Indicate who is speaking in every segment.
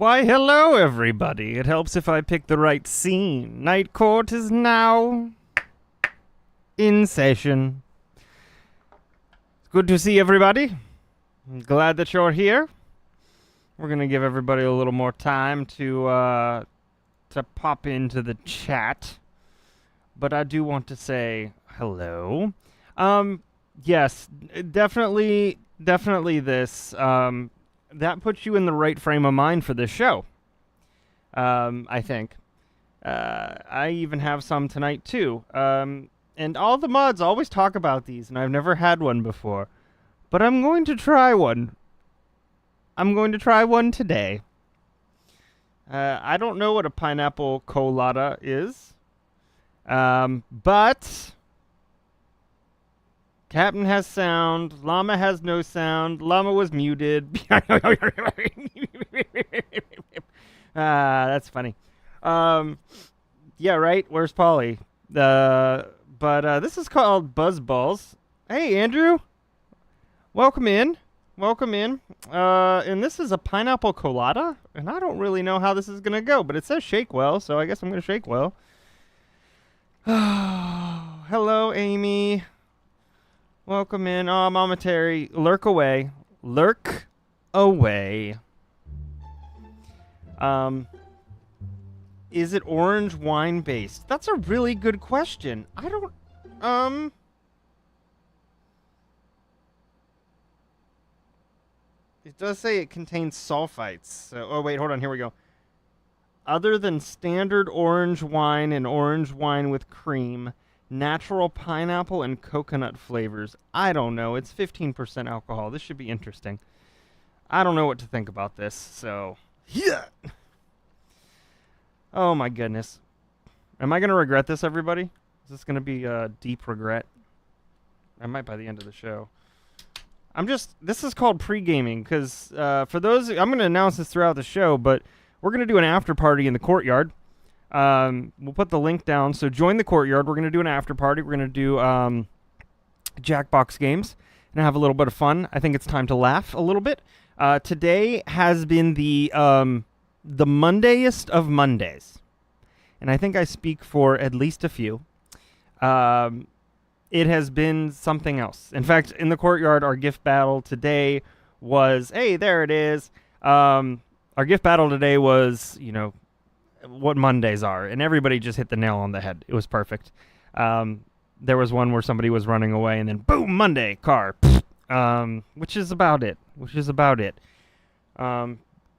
Speaker 1: Why, hello, everybody. It helps if I pick the right scene. Night Court is now in session. It's good to see everybody. I'm glad that you're here. We're going to give everybody a little more time to pop into the chat. But I do want to say hello. Yes, definitely this. That puts you in the right frame of mind for this show. I think. I even have some tonight, too. And all the mods always talk about these, and I've never had one before. But I'm going to try one. I'm going to try one today. I don't know what a pineapple colada is. But Captain has sound. Llama has no sound. Llama was muted. That's funny. Yeah, right? Where's Polly? But this is called Buzzballs. Hey, Andrew. Welcome in. Welcome in. And this is a pineapple colada. And I don't really know how this is going to go, but it says shake well, so I guess I'm going to shake well. Hello, Amy. Welcome in. Oh, Mama Terry. Lurk away. Lurk away. Is it orange wine based? That's a really good question. I don't, it does say it contains sulfites. So, oh, wait, hold on. Here we go. Other than standard orange wine and orange wine with cream, natural pineapple and coconut flavors. I don't know. It's 15% alcohol. This should be interesting. I don't know what to think about this, so... Yeah. Oh, my goodness. Am I going to regret this, everybody? Is this going to be a deep regret? I might by the end of the show. This is called pre-gaming, because for those... I'm going to announce this throughout the show, but we're going to do an after party in the courtyard. We'll put the link down. So join the courtyard. We're going to do an after party. We're going to do Jackbox games and have a little bit of fun. I think it's time to laugh a little bit. Today has been the Mondayest of Mondays. And I think I speak for at least a few. It has been something else. In fact, in the courtyard, our gift battle today was, hey, there it is. Our gift battle today was, what Mondays are, and everybody just hit the nail on the head. It was perfect. There was one where somebody was running away, and then boom, Monday, car. Which is about it.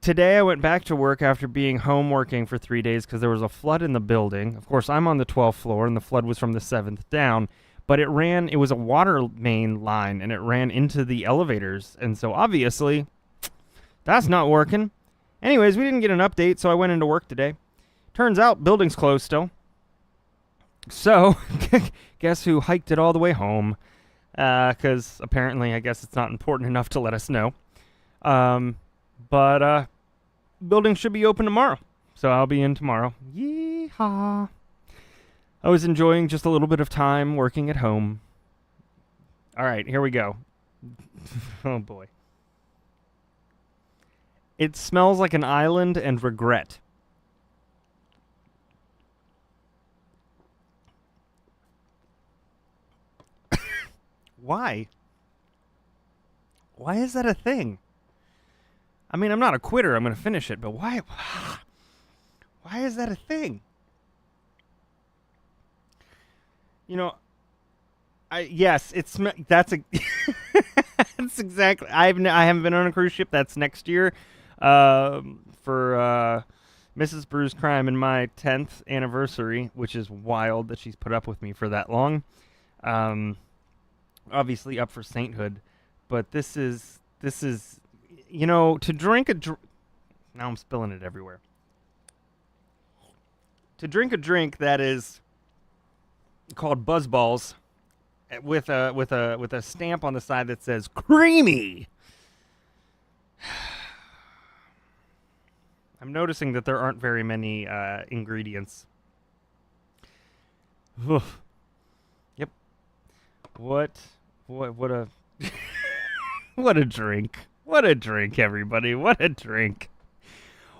Speaker 1: Today I went back to work after being home working for 3 days because there was a flood in the building. Of course, I'm on the 12th floor, and the flood was from the 7th down, but it was a water main line, and it ran into the elevators, and so obviously, that's not working. Anyways, we didn't get an update, so I went into work today. Turns out, building's closed still. So, guess who hiked it all the way home? Because apparently, I guess it's not important enough to let us know. But building should be open tomorrow. So I'll be in tomorrow. Yeehaw. I was enjoying just a little bit of time working at home. All right, here we go. Oh, boy. It smells like an island and regret. Why? Why is that a thing? I mean, I'm not a quitter. I'm going to finish it, but why? Why is that a thing? Yes, that's that's exactly. I haven't been on a cruise ship. That's next year. For Mrs. Brews Crime and my 10th anniversary, which is wild that she's put up with me for that long. Obviously up for sainthood, but this is to drink now I'm spilling it everywhere. To drink a drink that is called Buzzballs with a stamp on the side that says creamy. I'm noticing that there aren't very many ingredients. Oof. Yep. What a what a drink. What a drink, everybody. What a drink.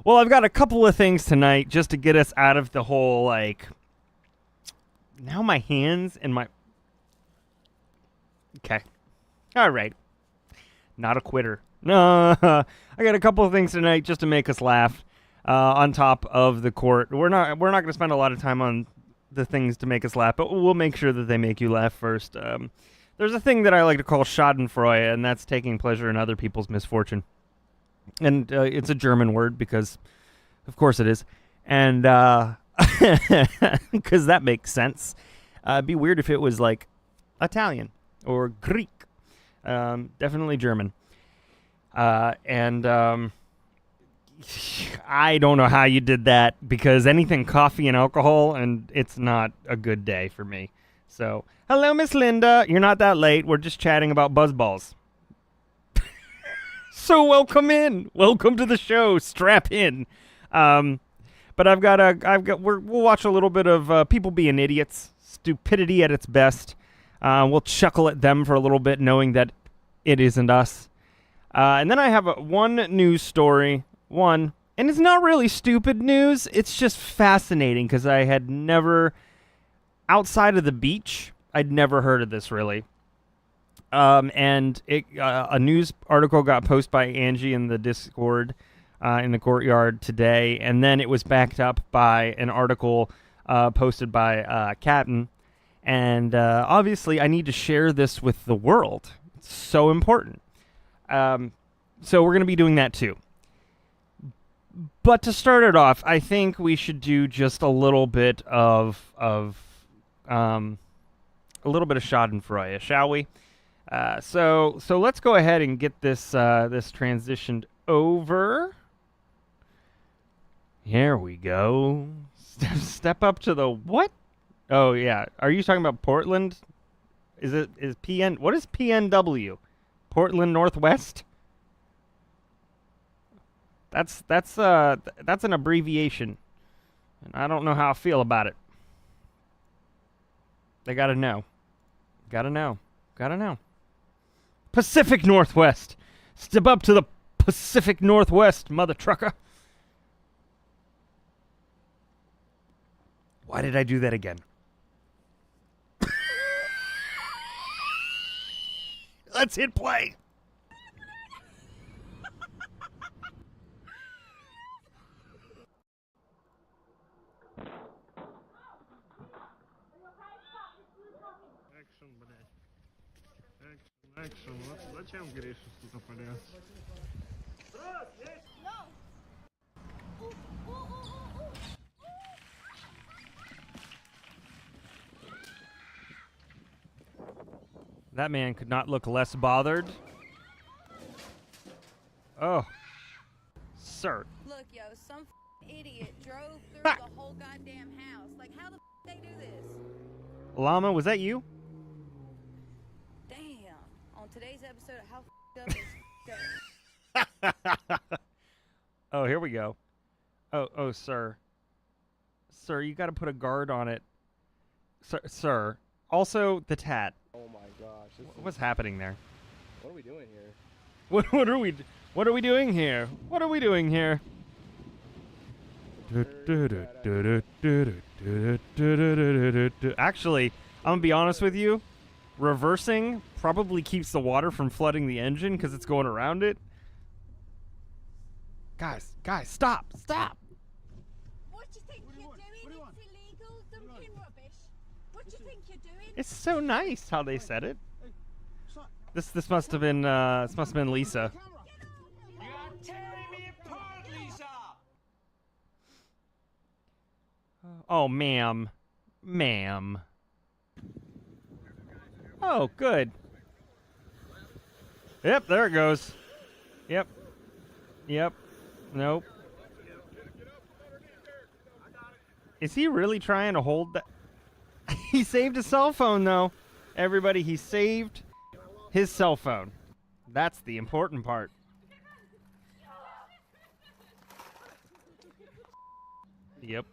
Speaker 1: Well, I've got a couple of things tonight just to get us out of the whole, like, now my hands and my... Okay. All right. Not a quitter. No, I got a couple of things tonight just to make us laugh on top of the court. We're not going to spend a lot of time on the things to make us laugh, but we'll make sure that they make you laugh first. There's a thing that I like to call Schadenfreude, and that's taking pleasure in other people's misfortune. And it's a German word because, of course, it is. And because that makes sense. It'd be weird if it was like Italian or Greek. Definitely German. And I don't know how you did that because anything coffee and alcohol, and it's not a good day for me. So, hello, Miss Linda. You're not that late. We're just chatting about buzzballs. So welcome in. Welcome to the show. Strap in. But we'll watch a little bit of people being idiots. Stupidity at its best. We'll chuckle at them for a little bit, knowing that it isn't us. And then I have one news story. And it's not really stupid news. It's just fascinating because I had never, outside of the beach, I'd never heard of this really. And a news article got posted by Angie in the Discord in the courtyard today, and then it was backed up by an article posted by Captain. And obviously, I need to share this with the world. It's so important. So we're going to be doing that too. But to start it off, I think we should do just a little bit of Schadenfreude, shall we? So let's go ahead and get this transitioned over. Here we go. Step up to the what? Oh yeah. Are you talking about Portland? Is PN? What is PNW? Portland Northwest? That's an abbreviation, and I don't know how I feel about it. They gotta know. Gotta know. Pacific Northwest. Step up to the Pacific Northwest, mother trucker. Why did I do that again? Let's hit play.
Speaker 2: Экшен, вот зачем Гриша что-то полез?
Speaker 1: That man could not look less bothered. Oh. Sir.
Speaker 3: Look, yo, some idiot drove through the whole goddamn house. Like, how the they do this?
Speaker 1: Llama, was that you?
Speaker 3: Damn. On today's episode of How Up Is
Speaker 1: Oh, here we go. Oh, sir. Sir, you got to put a guard on it. Sir. Also, the tat.
Speaker 4: Oh my gosh.
Speaker 1: What's happening there?
Speaker 4: What are we doing here?
Speaker 1: What are we doing here? What are we doing here? Actually, I'm gonna be honest with you. Reversing probably keeps the water from flooding the engine because it's going around it. Guys, stop!
Speaker 3: What do you think you're doing? It's illegal dumping rubbish. What do you think you're doing?
Speaker 1: It's so nice how they said it. This must have been Lisa.
Speaker 5: You are tearing me apart, Lisa!
Speaker 1: Oh, ma'am. Oh, good. Yep, there it goes. Yep. Nope. Is he really trying to hold that? He saved his cell phone, though. Everybody, he saved his cell phone. That's the important part. Yep.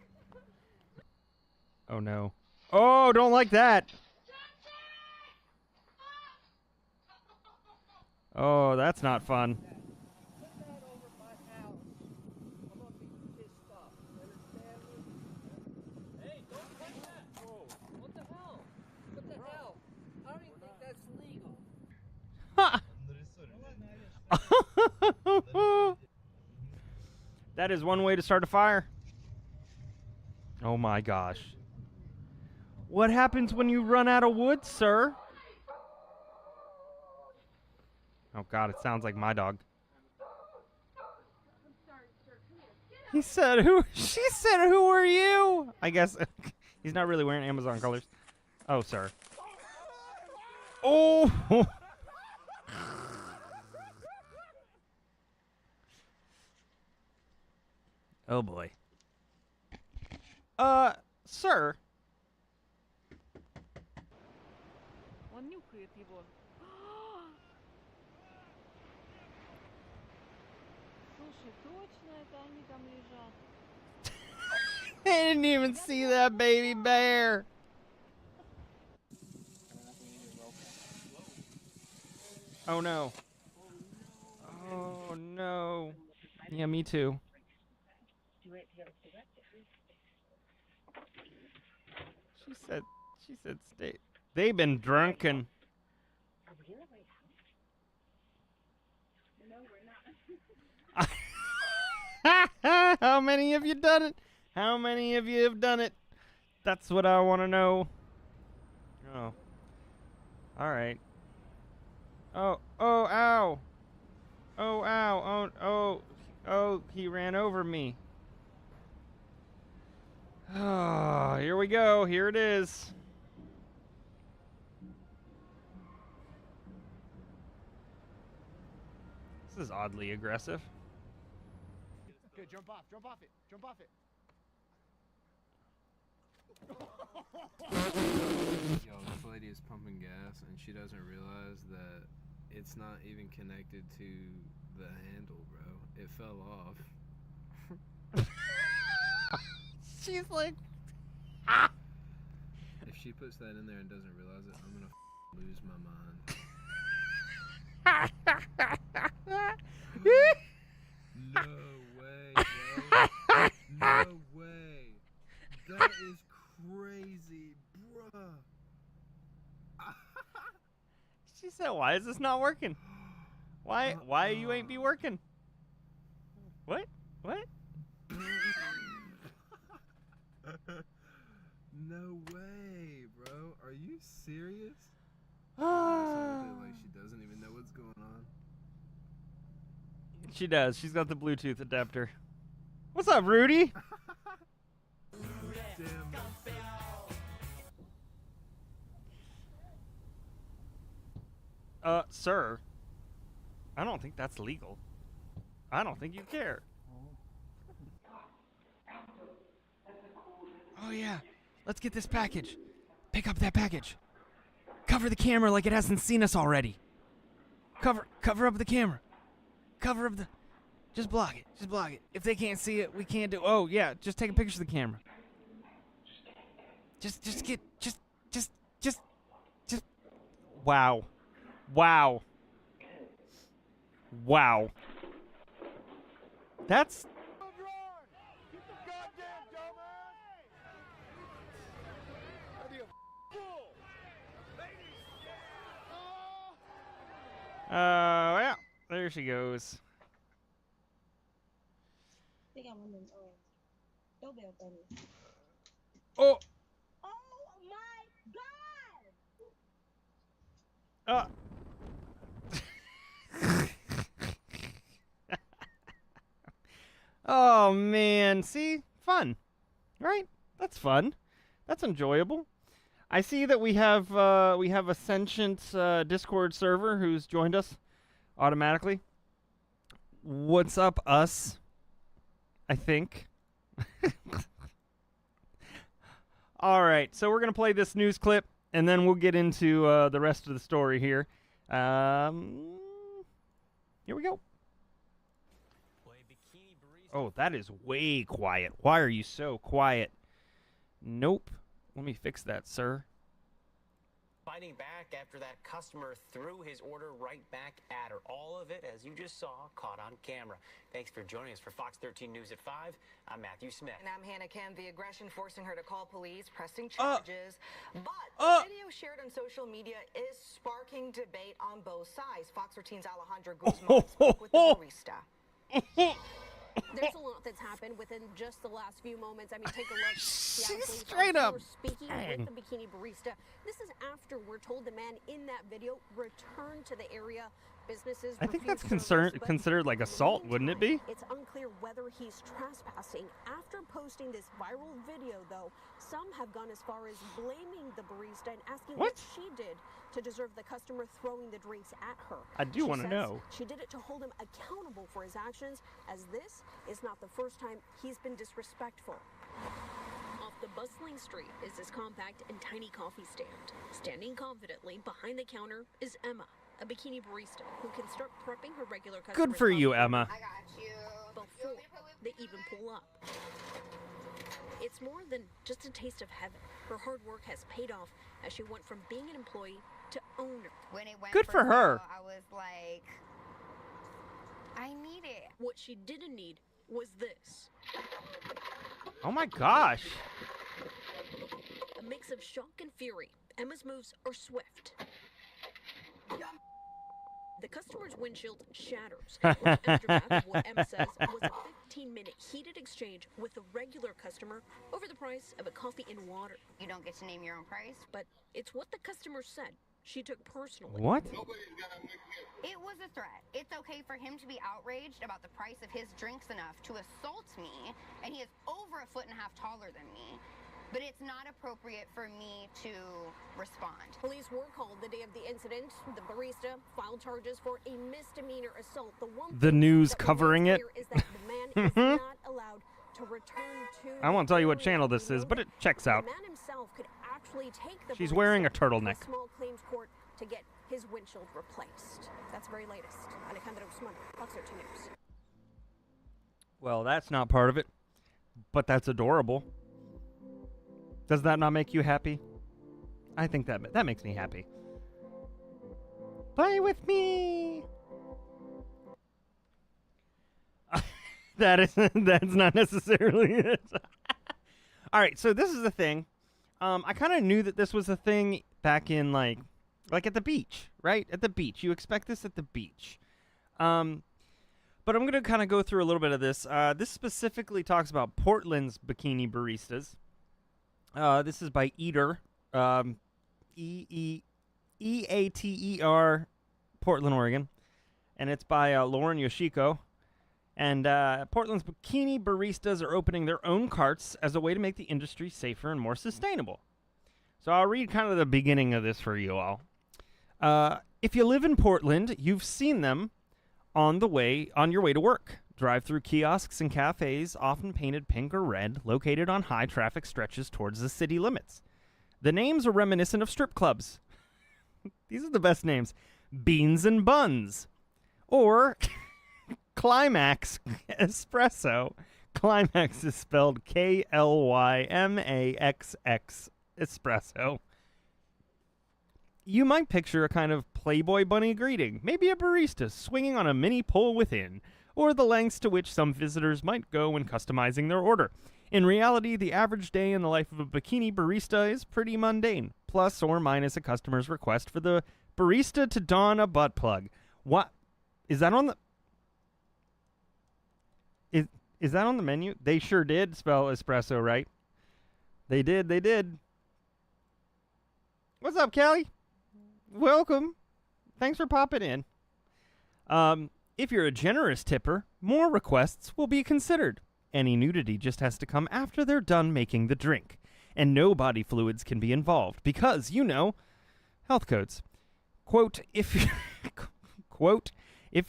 Speaker 1: Oh, no. Oh, don't like that. Oh, that's not fun. That is one way to start a fire. Oh my gosh. What happens when you run out of wood, sir? Oh god, it sounds like my dog. He said, "Who?" She said, "Who are you?" I guess he's not really wearing Amazon colors. Oh, sir. Oh. Oh boy. Sir.
Speaker 6: Он нюхает его. Слушай, точно это они там лежат?
Speaker 1: They didn't even see that baby bear. Oh no. Oh no. Yeah, me too. She said stay. They've been drunken. How many of you done it? How many of you have done it? That's what I want to know. Oh. All right. Oh, ow. Oh, ow. Oh, he ran over me. Oh, here we go. Here it is. This is oddly aggressive.
Speaker 2: Okay, jump off it.
Speaker 4: Yo, this lady is pumping gas and she doesn't realize that it's not even connected to the handle, bro. It fell off.
Speaker 1: She's like,
Speaker 4: If she puts that in there and doesn't realize it, I'm gonna lose my mind. No way, bro. No way. That is crazy, bruh.
Speaker 1: she said, why is this not working? Why you ain't be working? What?
Speaker 4: No way, bro. Are you serious? Like she doesn't even know what's going on.
Speaker 1: She does. She's got the Bluetooth adapter. What's up, Rudy?
Speaker 4: Damn.
Speaker 1: Sir. I don't think that's legal. I don't think you care. Oh yeah. Let's get this package. Pick up that package. Cover the camera like it hasn't seen us already. Cover up the camera. Cover up the... Just block it. If they can't see it, we can't do... Oh, yeah. Just take a picture of the camera. Just... Wow. That's... yeah. There she goes.
Speaker 7: They got one of them doorbell things.
Speaker 1: Oh!
Speaker 7: Oh my god!
Speaker 1: Oh man, see? Fun. Right? That's fun. That's enjoyable. I see that we have a sentient Discord server who's joined us automatically. What's up, us? I think. All right, so we're gonna play this news clip, and then we'll get into the rest of the story here. Here we go. Oh, that is way quiet. Why are you so quiet? Nope. Let me fix that, sir.
Speaker 8: Fighting back after that customer threw his order right back at her. All of it, as you just saw, caught on camera. Thanks for joining us for Fox 13 News at 5. I'm Matthew Smith.
Speaker 9: And I'm Hannah Kim. The aggression forcing her to call police, pressing charges. But the video shared on social media is sparking debate on both sides. Fox 13's Alejandra Guzman spoke with the barista.
Speaker 3: There's a lot that's happened within just the last few moments. I mean, take a look.
Speaker 1: She's straight up.
Speaker 3: Speaking
Speaker 1: Dang.
Speaker 3: with the bikini barista. This is after we're told the man in that video returned to the area. Businesses.
Speaker 1: I think that's
Speaker 3: refused service, but
Speaker 1: considered like
Speaker 3: in the
Speaker 1: assault, wouldn't it be?
Speaker 3: It's unclear whether he's trespassing. After posting this viral video, though, some have gone as far as blaming the barista and asking what she did to deserve the customer throwing the drinks at her.
Speaker 1: I do want to
Speaker 3: says
Speaker 1: know.
Speaker 3: She did it to hold him accountable for his actions, as this is not the first time he's been disrespectful. Off the bustling street is this compact and tiny coffee stand. Standing confidently behind the counter is Emma, a bikini barista who can start prepping her regular customers.
Speaker 1: Good for you, Emma.
Speaker 9: I got you.
Speaker 3: Before they even pull up. It's more than just a taste of heaven. Her hard work has paid off as she went from being an employee to owner.
Speaker 9: When it went
Speaker 1: Good for her.
Speaker 9: sale, I was like, I need it.
Speaker 3: What she didn't need was this.
Speaker 1: Oh my gosh.
Speaker 3: A mix of shock and fury. Emma's moves are swift. The customer's windshield shatters, which aftermath of what Emma says was a 15-minute heated exchange with a regular customer over the price of a coffee and water.
Speaker 9: You don't get to name your own price.
Speaker 3: But it's what the customer said she took personally.
Speaker 1: What?
Speaker 9: It was a threat. It's okay for him to be outraged about the price of his drinks enough to assault me, and he is over 1.5 feet taller than me. But it's not appropriate for me to respond.
Speaker 3: Police were called the day of the incident. The barista filed charges for a misdemeanor assault.
Speaker 1: The news covering it.
Speaker 3: Is that the man is not allowed to return to
Speaker 1: I won't tell you what channel this is, but it checks out.
Speaker 3: The man himself could actually take the
Speaker 1: She's
Speaker 3: barista
Speaker 1: wearing a
Speaker 3: to
Speaker 1: turtleneck.
Speaker 3: the small claims court to get his windshield replaced. That's the very latest. Alejandro Usman, Fox 13 News.
Speaker 1: Well, that's not part of it, but that's adorable. Does that not make you happy? I think that makes me happy. Play with me. That's not necessarily it. All right, so this is the thing. I kind of knew that this was a thing back in like at the beach, right? At the beach, you expect this at the beach. But I'm going to kind of go through a little bit of this. This specifically talks about Portland's bikini baristas. This is by Eater, E-A-T-E-R, Portland, Oregon. And it's by Lauren Yoshiko. And Portland's bikini baristas are opening their own carts as a way to make the industry safer and more sustainable. So I'll read kind of the beginning of this for you all. If you live in Portland, you've seen them on your way to work. Drive-through kiosks and cafes, often painted pink or red, located on high traffic stretches towards the city limits. The names are reminiscent of strip clubs. These are the best names. Beans and Buns. Or Climax Espresso. Climax is spelled K-L-Y-M-A-X-X Espresso. You might picture a kind of Playboy bunny greeting, maybe a barista swinging on a mini pole within, or the lengths to which some visitors might go when customizing their order. In reality, the average day in the life of a bikini barista is pretty mundane, plus or minus a customer's request for the barista to don a butt plug. What? Is that on the... Is that on the menu? They sure did spell espresso right. They did. What's up, Callie? Welcome. Thanks for popping in. If you're a generous tipper, more requests will be considered. Any nudity just has to come after they're done making the drink. And no body fluids can be involved because, health codes. Quote, if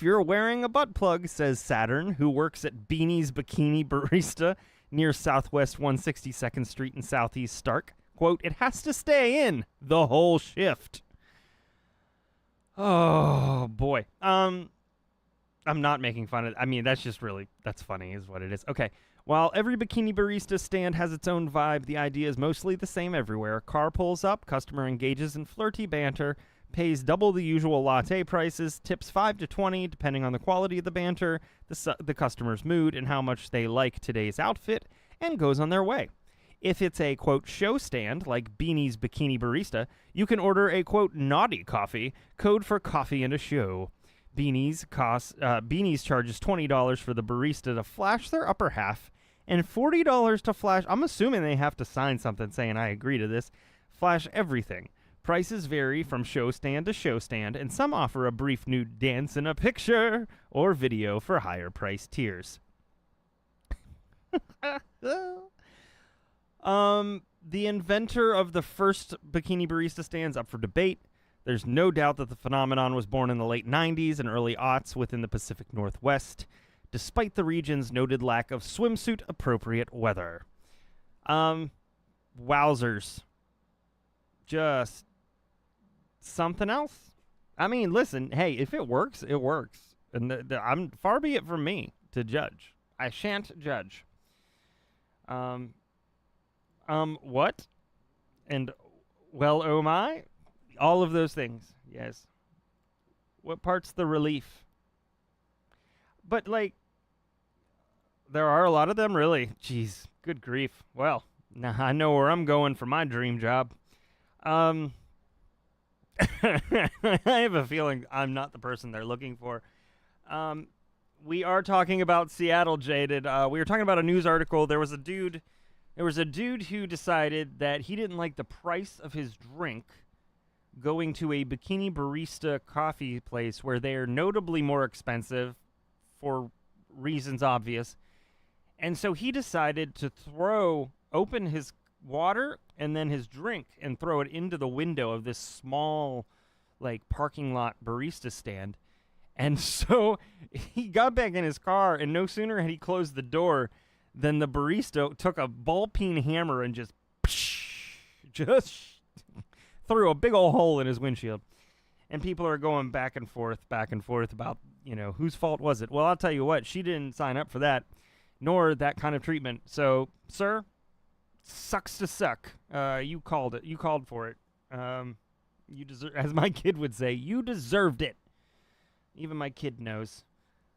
Speaker 1: you're wearing a butt plug, says Saturn, who works at Beanie's Bikini Barista near Southwest 162nd Street in Southeast Stark. Quote, it has to stay in the whole shift. Oh, boy. I'm not making fun of... I mean, that's funny is what it is. Okay. While every bikini barista stand has its own vibe, the idea is mostly the same everywhere. Car pulls up, customer engages in flirty banter, pays double the usual latte prices, tips 5 to 20 depending on the quality of the banter, the customer's mood, and how much they like today's outfit, and goes on their way. If it's a, quote, show stand, like Beanie's Bikini Barista, you can order a, quote, naughty coffee, code for coffee and a show. Beanies charges $20 for the barista to flash their upper half and $40 to flash. I'm assuming they have to sign something saying I agree to this. Flash everything. Prices vary from show stand to show stand, and some offer a brief nude dance in a picture or video for higher price tiers. The inventor of the first bikini barista stands up for debate. There's no doubt that the phenomenon was born in the late 90s and early aughts within the Pacific Northwest, despite the region's noted lack of swimsuit-appropriate weather. Wowzers. Just something else. I mean, listen, hey, if it works, it works. And I'm far be it from me to judge. I shan't judge. What? And, well, oh my? All of those things, yes. What part's the relief? But, like, there are a lot of them, really. Jeez, good grief. Well, now I know where I'm going for my dream job. I have a feeling I'm not the person they're looking for. We are talking about Seattle, Jaded. We were talking about a news article. There was a dude who decided that he didn't like the price of his drink going to a bikini barista coffee place where they are notably more expensive for reasons obvious. And so he decided to open his water and then his drink and throw it into the window of this small, like, parking lot barista stand. And so he got back in his car, and no sooner had he closed the door than the barista took a ball-peen hammer and just threw a big old hole in his windshield. And people are going back and forth about, whose fault was it? Well, I'll tell you what, she didn't sign up for that, nor that kind of treatment. So, sir, sucks to suck. You called it. You called for it. You deserve, as my kid would say, you deserved it. Even my kid knows.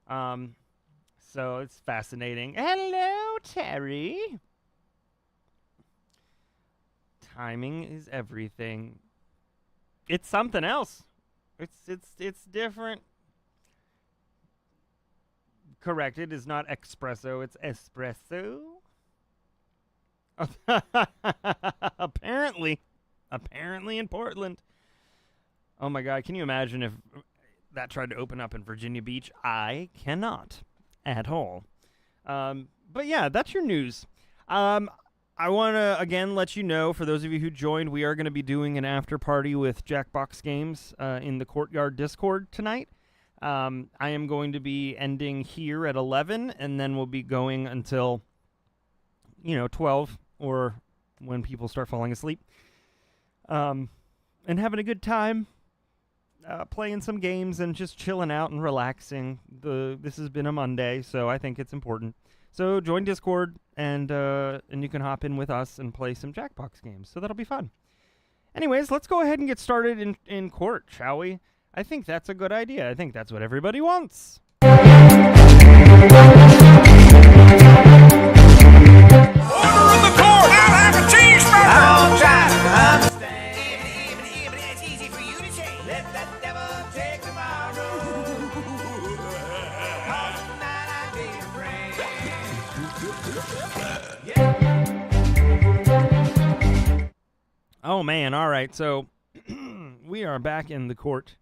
Speaker 1: So it's fascinating. Hello, Terry. Timing is everything. It's something else. It's different. Correct. It is not espresso. It's espresso. Apparently in Portland. Oh my God! Can you imagine if that tried to open up in Virginia Beach? I cannot at all. But yeah, that's your news. I want to, again, let you know, for those of you who joined, we are going to be doing an after party with Jackbox Games in the Courtyard Discord tonight. I am going to be ending here at 11, and then we'll be going until, 12, or when people start falling asleep. And having a good time, playing some games and just chilling out and relaxing. This has been a Monday, so I think it's important. So join Discord, and you can hop in with us and play some Jackbox games. So that'll be fun. Anyways, let's go ahead and get started in court, shall we? I think that's a good idea. I think that's what everybody wants.
Speaker 5: Order of the court! I'll have a cheeseburger! I won't try to understand. Even it's easy for you to say. Let that devil take tomorrow. Cause tonight I did rain.
Speaker 1: Oh, man. All right. So we are back in the court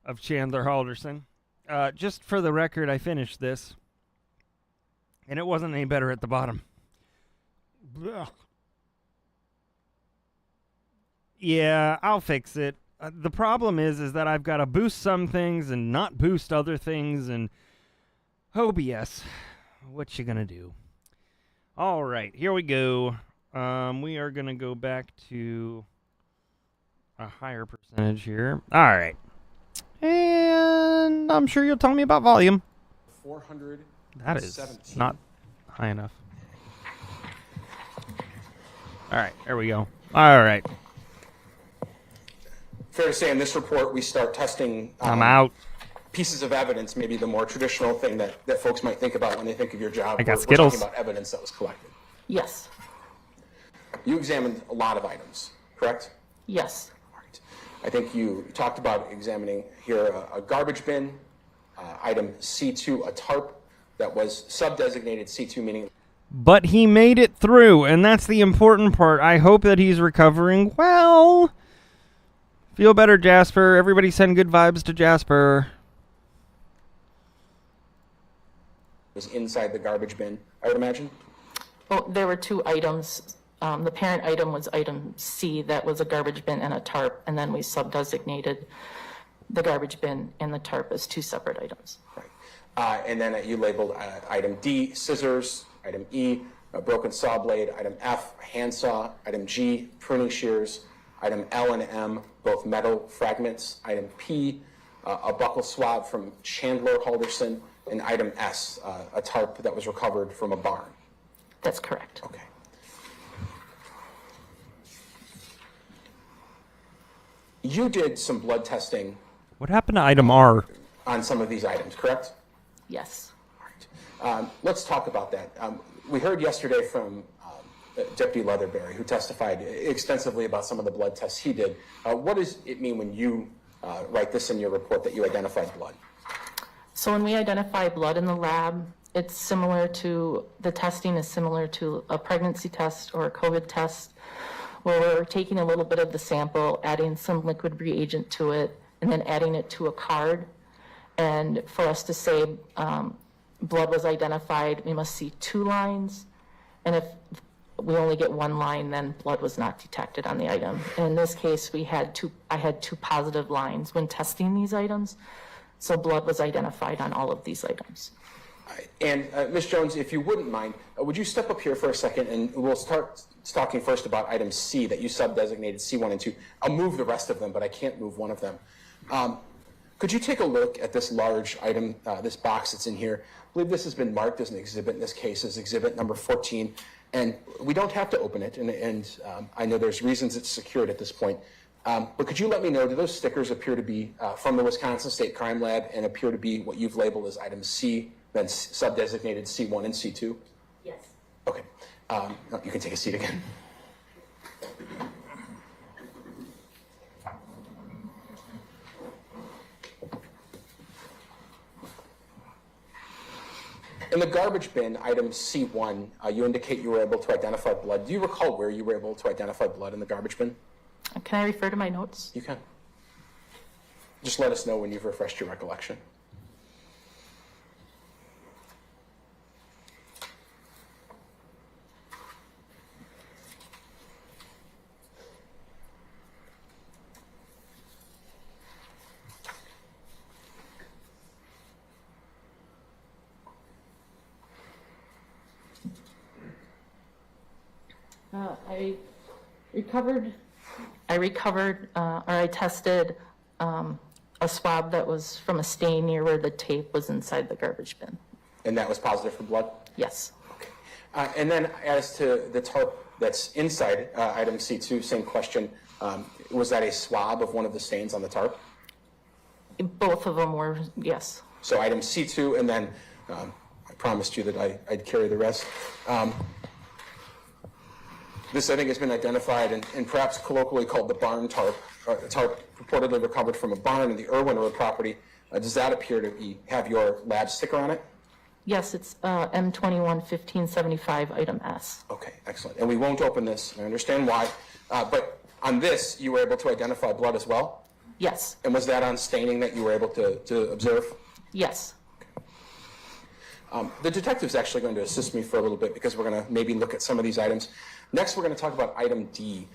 Speaker 1: of Chandler Halderson. Just for the record, I finished this, and it wasn't any better at the bottom. Ugh. Yeah, I'll fix it. The problem is that I've got to boost some things and not boost other things, and OBS, what you gonna do? All right, here we go. We are gonna go back to a higher percentage here. All right. And I'm sure you'll tell me about volume.
Speaker 2: 417.
Speaker 1: That is not high enough. All right, there we go. All right.
Speaker 2: Fair to say, in this report, we start testing
Speaker 1: I'm out.
Speaker 2: pieces of evidence, maybe the more traditional thing that folks might think about when they think of your job.
Speaker 1: I got
Speaker 2: We're
Speaker 1: Skittles.
Speaker 2: talking about evidence that was collected.
Speaker 10: Yes.
Speaker 2: You examined a lot of items, correct?
Speaker 10: Yes.
Speaker 2: All right. I think you talked about examining here a garbage bin, item C2, a tarp that was sub-designated C2, meaning...
Speaker 1: But he made it through, and that's the important part. I hope that he's recovering well. Feel better, Jasper. Everybody send good vibes to Jasper.
Speaker 2: Was inside the garbage bin, I would imagine?
Speaker 10: Well, there were two items. The parent item was item C, that was a garbage bin and a tarp, and then we sub-designated the garbage bin and the tarp as two separate items.
Speaker 2: Right. And then you labeled item D, scissors, item E, a broken saw blade, item F, handsaw, item G, pruning shears, item L and M, both metal fragments, item P, a buckle swab from Chandler Halderson, and item S, a tarp that was recovered from a barn.
Speaker 10: That's correct.
Speaker 2: Okay. You did some blood testing
Speaker 1: What happened to item R?
Speaker 2: on some of these items, correct?
Speaker 10: Yes.
Speaker 2: All right. Let's talk about that. We heard yesterday from Deputy Leatherberry, who testified extensively about some of the blood tests he did. What does it mean when you write this in your report that you identified blood?
Speaker 10: So when we identify blood in the lab, it's similar to, the testing is similar to a pregnancy test or a COVID test, where we're taking a little bit of the sample, adding some liquid reagent to it, and then adding it to a card. And for us to say blood was identified, we must see 2 lines. And if we only get 1 line, then blood was not detected on the item. And in this case, I had 2 positive lines when testing these items. So blood was identified on all of these items.
Speaker 2: And Ms. Jones, if you wouldn't mind, would you step up here for a second, and we'll start talking first about item C that you sub-designated C1 and 2. I'll move the rest of them, but I can't move one of them. Could you take a look at this large item, this box that's in here? I believe this has been marked as an exhibit in this case, as exhibit number 14. And we don't have to open it, and I know there's reasons it's secured at this point. But could you let me know, do those stickers appear to be from the Wisconsin State Crime Lab and appear to be what you've labeled as item C, then sub-designated C1 and C2?
Speaker 10: Yes.
Speaker 2: Okay. You can take a seat again. In the garbage bin, item C1, you indicate you were able to identify blood. Do you recall where you were able to identify blood in the garbage bin?
Speaker 10: Can I refer to my notes?
Speaker 2: You can. Just let us know when you've refreshed your recollection.
Speaker 10: I tested a swab that was from a stain near where the tape was inside the garbage bin.
Speaker 2: And that was positive for blood?
Speaker 10: Yes.
Speaker 2: Okay. And then as to the tarp that's inside item C2, same question. Was that a swab of one of the stains on the tarp?
Speaker 10: Both of them were, yes.
Speaker 2: So item C2, and then I promised you that I'd carry the rest. This, I think, has been identified and perhaps colloquially called the barn tarp, a tarp purportedly recovered from a barn in the Irwin Road property. Does that appear to have your lab sticker on it?
Speaker 10: Yes, it's M21-1575, item S.
Speaker 2: Okay, excellent. And we won't open this. I understand why. But on this, you were able to identify blood as well?
Speaker 10: Yes.
Speaker 2: And was that on staining that you were able to observe?
Speaker 10: Yes.
Speaker 2: The detective's actually going to assist me for a little bit because we're going to maybe look at some of these items. Next, we're going to talk about item D,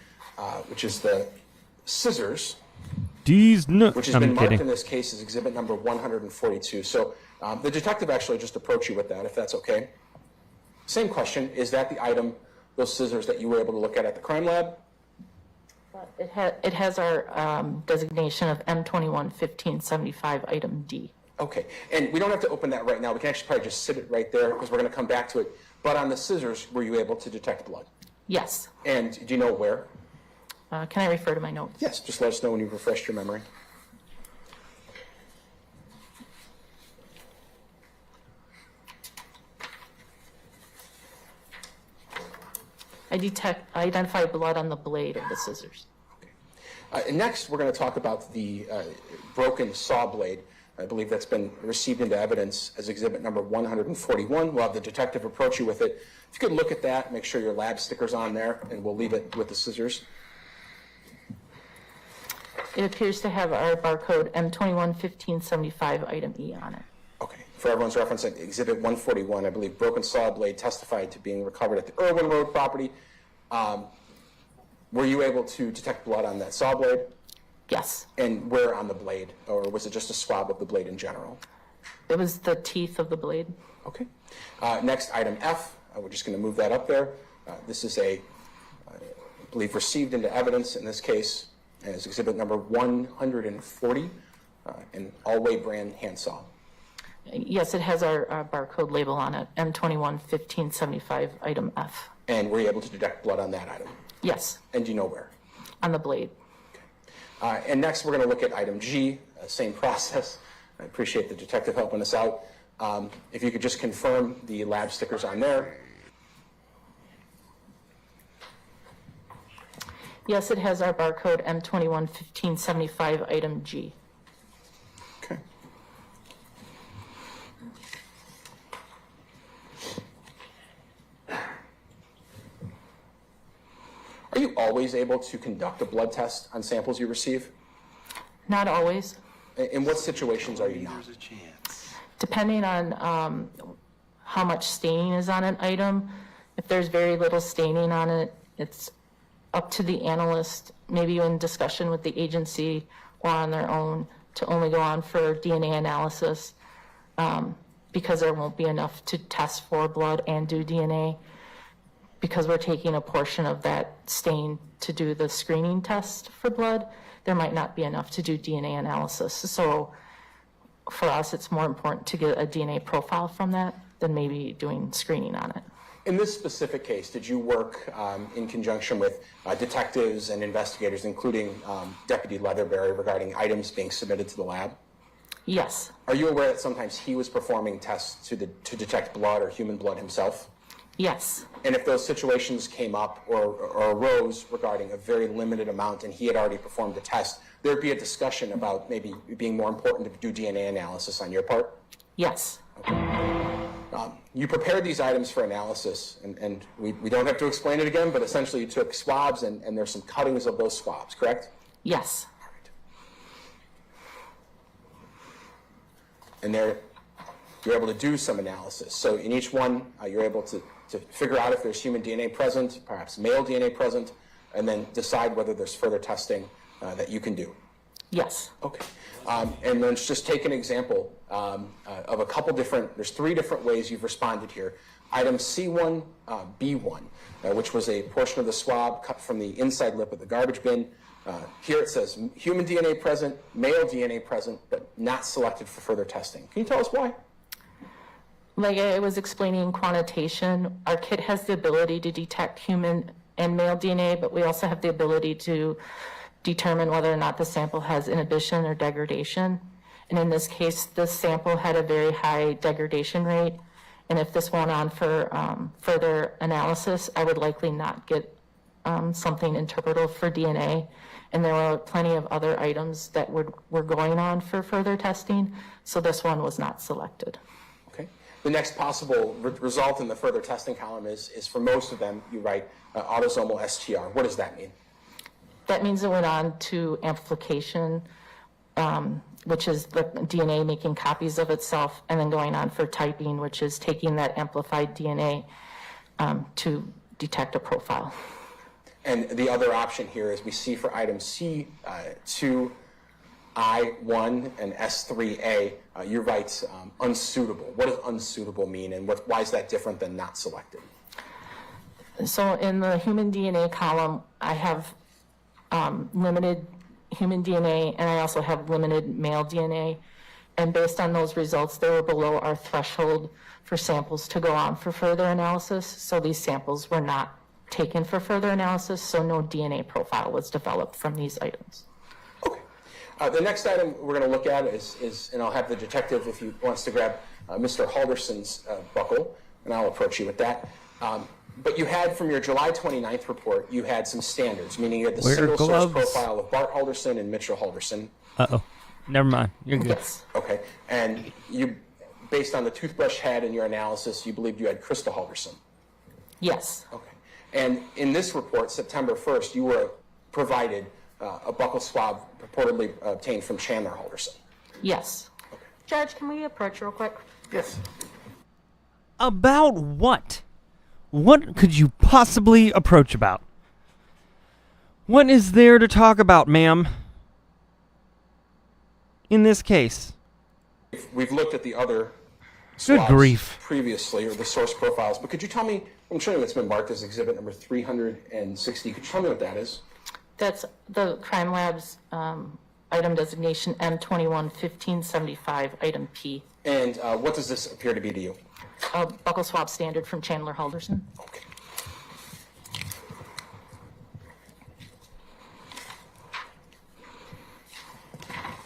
Speaker 2: which is the scissors,
Speaker 1: D's nuts.
Speaker 2: which has been marked in this case as exhibit number 142. So the detective actually just approached you with that, if that's okay. Same question, is that the item, those scissors that you were able to look at the crime lab?
Speaker 10: It has our designation of M21-1575, item D.
Speaker 2: Okay, and we don't have to open that right now. We can actually probably just sit it right there because we're going to come back to it. But on the scissors, were you able to detect blood?
Speaker 10: Yes.
Speaker 2: And do you know where?
Speaker 10: Can I refer to my notes?
Speaker 2: Yes, just let us know when you've refreshed your memory.
Speaker 10: I identify blood on the blade of the scissors.
Speaker 2: Okay. Next, we're going to talk about the broken saw blade. I believe that's been received into evidence as exhibit number 141. We'll have the detective approach you with it. If you could look at that, make sure your lab sticker's on there, and we'll leave it with the scissors.
Speaker 10: It appears to have our barcode M211575 item E on it.
Speaker 2: Okay. For everyone's reference, at exhibit 141, I believe broken saw blade testified to being recovered at the Irwin Road property. Were you able to detect blood on that saw blade?
Speaker 10: Yes.
Speaker 2: And where on the blade? Or was it just a swab of the blade in general?
Speaker 10: It was the teeth of the blade.
Speaker 2: Okay. Next, item F. We're just going to move that up there. This is I believe, received into evidence in this case as exhibit number 140, an Alway brand handsaw.
Speaker 10: Yes, it has our barcode label on it, M211575 item F.
Speaker 2: And were you able to detect blood on that item?
Speaker 10: Yes.
Speaker 2: And do you know where?
Speaker 10: On the blade.
Speaker 2: Okay. And next, we're going to look at item G, same process. I appreciate the detective helping us out. If you could just confirm the lab stickers on there.
Speaker 10: Yes, it has our barcode M211575 item G.
Speaker 2: Okay. Are you always able to conduct a blood test on samples you receive?
Speaker 10: Not always.
Speaker 2: In what situations are you not?
Speaker 10: Depending on how much staining is on an item, if there's very little staining on it, it's up to the analyst, maybe in discussion with the agency or on their own, to only go on for DNA analysis because there won't be enough to test for blood and do DNA. Because we're taking a portion of that stain to do the screening test for blood, there might not be enough to do DNA analysis. So for us, it's more important to get a DNA profile from that than maybe doing screening on it.
Speaker 2: In this specific case, did you work in conjunction with detectives and investigators, including Deputy Leatherberry, regarding items being submitted to the lab?
Speaker 10: Yes.
Speaker 2: Are you aware that sometimes he was performing tests to detect blood or human blood himself?
Speaker 10: Yes.
Speaker 2: And if those situations came up or arose regarding a very limited amount and he had already performed a test, there'd be a discussion about maybe being more important to do DNA analysis on your part?
Speaker 10: Yes.
Speaker 2: Okay. You prepared these items for analysis, and we don't have to explain it again, but essentially you took swabs and there's some cuttings of those swabs, correct?
Speaker 10: Yes.
Speaker 2: All right. And there, you're able to do some analysis. So in each one, you're able to figure out if there's human DNA present, perhaps male DNA present, and then decide whether there's further testing that you can do.
Speaker 10: Yes.
Speaker 2: Okay. And let's just take an example of a couple different, there's 3 different ways you've responded here. Item C1, B1, which was a portion of the swab cut from the inside lip of the garbage bin. Here it says human DNA present, male DNA present, but not selected for further testing. Can you tell us why?
Speaker 10: Like I was explaining quantitation, our kit has the ability to detect human and male DNA, but we also have the ability to determine whether or not the sample has inhibition or degradation. And in this case, this sample had a very high degradation rate. And if this went on for further analysis, I would likely not get something interpretable for DNA. And there were plenty of other items that were going on for further testing, so this one was not selected.
Speaker 2: The next possible result in the further testing column is for most of them, you write autosomal STR. What does that mean?
Speaker 10: That means it went on to amplification, which is the DNA making copies of itself, and then going on for typing, which is taking that amplified DNA to detect a profile.
Speaker 2: And the other option here is we see for item C2, I1 and S3A, you write unsuitable. What does unsuitable mean, and why is that different than not selected?
Speaker 10: So in the human DNA column, I have limited human DNA, and I also have limited male DNA. And based on those results, they were below our threshold for samples to go on for further analysis. So these samples were not taken for further analysis, so no DNA profile was developed from these items.
Speaker 2: The next item we're going to look at is, and I'll have the detective, if he wants to grab Mr. Halderson's buckle, and I'll approach you with that. But you had, from your July 29th report, you had some standards, meaning you had the
Speaker 1: Wear
Speaker 2: single source
Speaker 1: gloves.
Speaker 2: profile of Bart Halderson and Mitchell Halderson.
Speaker 1: Uh-oh. Never mind. You're good.
Speaker 10: Yes.
Speaker 2: Okay. And you, based on the toothbrush head in your analysis, you believed you had Krista Halderson.
Speaker 10: Yes.
Speaker 2: Okay. And in this report, September 1st, you were provided a buccal swab purportedly obtained from Chandler Halderson.
Speaker 10: Yes. Judge, can we approach real quick?
Speaker 2: Yes.
Speaker 1: About what? What could you possibly approach about? What is there to talk about, ma'am? In this case.
Speaker 2: We've looked at the other
Speaker 1: Good
Speaker 2: swabs
Speaker 1: grief.
Speaker 2: previously, or the source profiles, but could you tell me, I'm showing what's been marked as exhibit number 360. Could you tell me what that is?
Speaker 10: That's the crime lab's item designation M211575, item P.
Speaker 2: And what does this appear to be to you?
Speaker 10: A buccal swab standard from Chandler Halderson.
Speaker 2: Okay.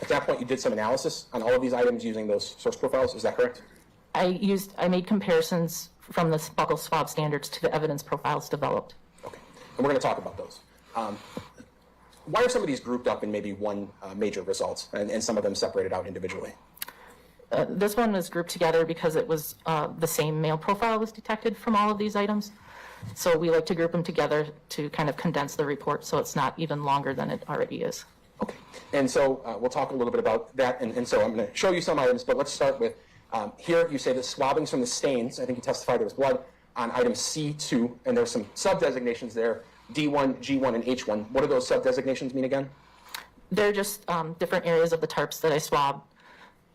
Speaker 2: At that point, you did some analysis on all of these items using those source profiles. Is that correct?
Speaker 10: I made comparisons from the buccal swab standards to the evidence profiles developed.
Speaker 2: Okay. And we're going to talk about those. Why are some of these grouped up in maybe one major result and some of them separated out individually?
Speaker 10: This one was grouped together because it was the same male profile was detected from all of these items. So we like to group them together to kind of condense the report so it's not even longer than it already is.
Speaker 2: Okay. And so we'll talk a little bit about that. And so I'm going to show you some items, but let's start with here you say the swabbings from the stains. I think you testified there was blood on item C2, and there's some sub-designations there, D1, G1, and H1. What do those sub-designations mean again?
Speaker 10: They're just different areas of the tarps that I swabbed,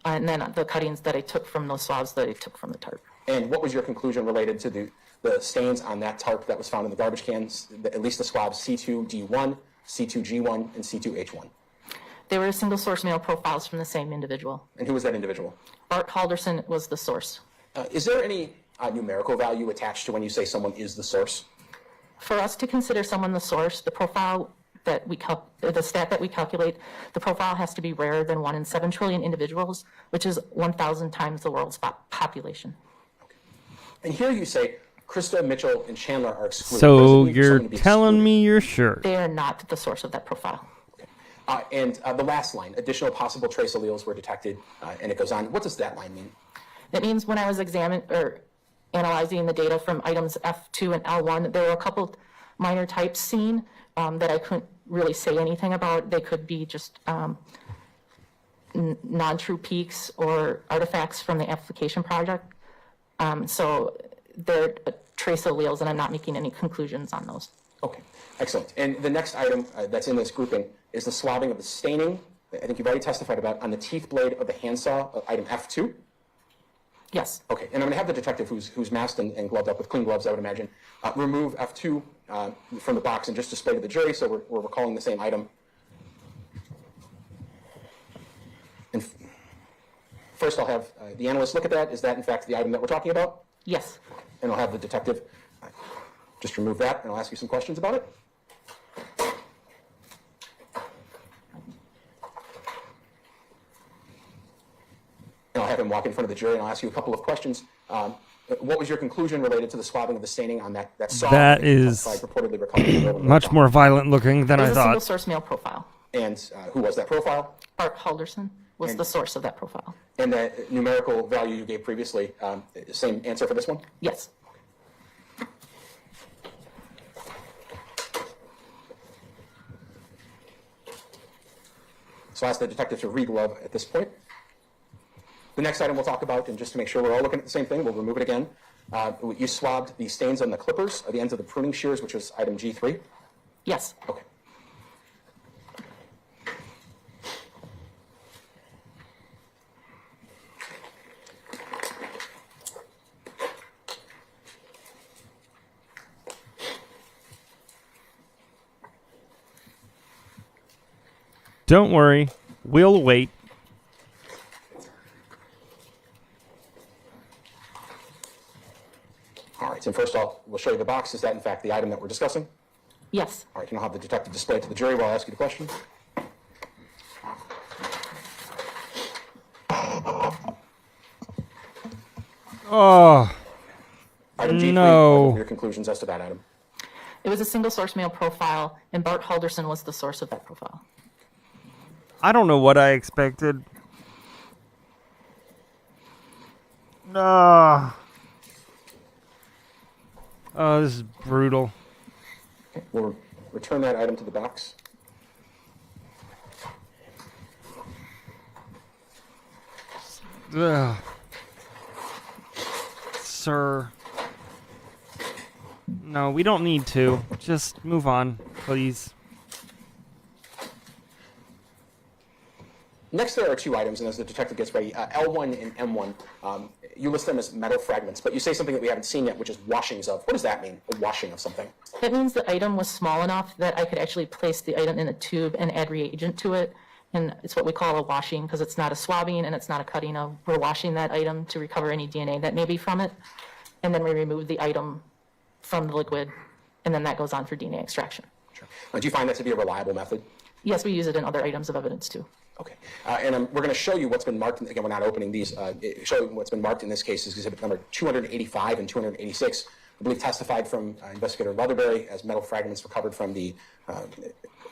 Speaker 10: and then the cuttings that I took from those swabs that I took from the tarp.
Speaker 2: And what was your conclusion related to the stains on that tarp that was found in the garbage cans, at least the swabs C2, D1, C2, G1, and C2, H1?
Speaker 10: They were single source male profiles from the same individual.
Speaker 2: And who was that individual?
Speaker 10: Bart Halderson was the source.
Speaker 2: Is there any numerical value attached to when you say someone is the source?
Speaker 10: For us to consider someone the source, the profile that the stat that we calculate, the profile has to be rarer than 1 in 7 trillion individuals, which is 1,000 times the world's population.
Speaker 2: Okay. And here you say Krista, Mitchell, and Chandler are excluded.
Speaker 1: So you're telling me you're sure?
Speaker 10: They are not the source of that profile.
Speaker 2: Okay. And the last line, additional possible trace alleles were detected, and it goes on. What does that line mean?
Speaker 10: It means when I was analyzing the data from items F2 and L1, there were a couple minor types seen that I couldn't really say anything about. They could be just non-true peaks or artifacts from the application project. So they're trace alleles, and I'm not making any conclusions on those.
Speaker 2: Okay, excellent. And the next item that's in this grouping is the swabbing of the staining. I think you've already testified about on the teeth blade of the handsaw, item F2.
Speaker 10: Yes.
Speaker 2: Okay, and I'm going to have the detective who's masked and gloved up with clean gloves, I would imagine, remove F2 from the box and just display to the jury, so we're recalling the same item. And first I'll have the analyst look at that. Is that, in fact, the item that we're talking about?
Speaker 10: Yes.
Speaker 2: And I'll have the detective just remove that, and I'll ask you some questions about it. And I'll have him walk in front of the jury, and I'll ask you a couple of questions. What was your conclusion related to the swabbing of the staining on that saw?
Speaker 1: That is
Speaker 2: reportedly recovered
Speaker 1: much more violent looking than I
Speaker 10: It was a
Speaker 1: thought.
Speaker 10: single source male profile.
Speaker 2: And who was that profile?
Speaker 10: Bart Halderson was the source of that profile.
Speaker 2: And the numerical value you gave previously, same answer for this one?
Speaker 10: Yes.
Speaker 2: So I'll ask the detective to re-glove at this point. The next item we'll talk about, and just to make sure we're all looking at the same thing, we'll remove it again. You swabbed the stains on the clippers, the ends of the pruning shears, which was item G3?
Speaker 10: Yes.
Speaker 2: Okay.
Speaker 1: Don't worry, we'll wait.
Speaker 2: All right, so first off, we'll show you the box. Is that, in fact, the item that we're discussing?
Speaker 10: Yes.
Speaker 2: All right, and I'll have the detective display it to the jury while I ask you the question.
Speaker 1: Oh,
Speaker 2: Item G3,
Speaker 1: No.
Speaker 2: your conclusions as to that item.
Speaker 10: It was a single source male profile, and Bart Halderson was the source of that profile.
Speaker 1: I don't know what I expected. Oh, this is brutal.
Speaker 2: We'll return that item to the box.
Speaker 1: Ugh. Sir. No, we don't need to. Just move on, please.
Speaker 2: Next, there are two items, and as the detective gets ready, L1 and M1, you list them as metal fragments, but you say something that we haven't seen yet, which is washings of. What does that mean, a washing of something?
Speaker 10: That means the item was small enough that I could actually place the item in a tube and add reagent to it. And it's what we call a washing, because it's not a swabbing and it's not a cutting of. We're washing that item to recover any DNA that may be from it. And then we remove the item from the liquid, and then that goes on for DNA extraction.
Speaker 2: Sure. Do you find that to be a reliable method?
Speaker 10: Yes, we use it in other items of evidence too.
Speaker 2: Okay. And we're going to show you what's been marked. Again, we're not opening these. Show you what's been marked in this case is exhibit number 285 and 286. I believe testified from Investigator Leatherberry as metal fragments recovered from the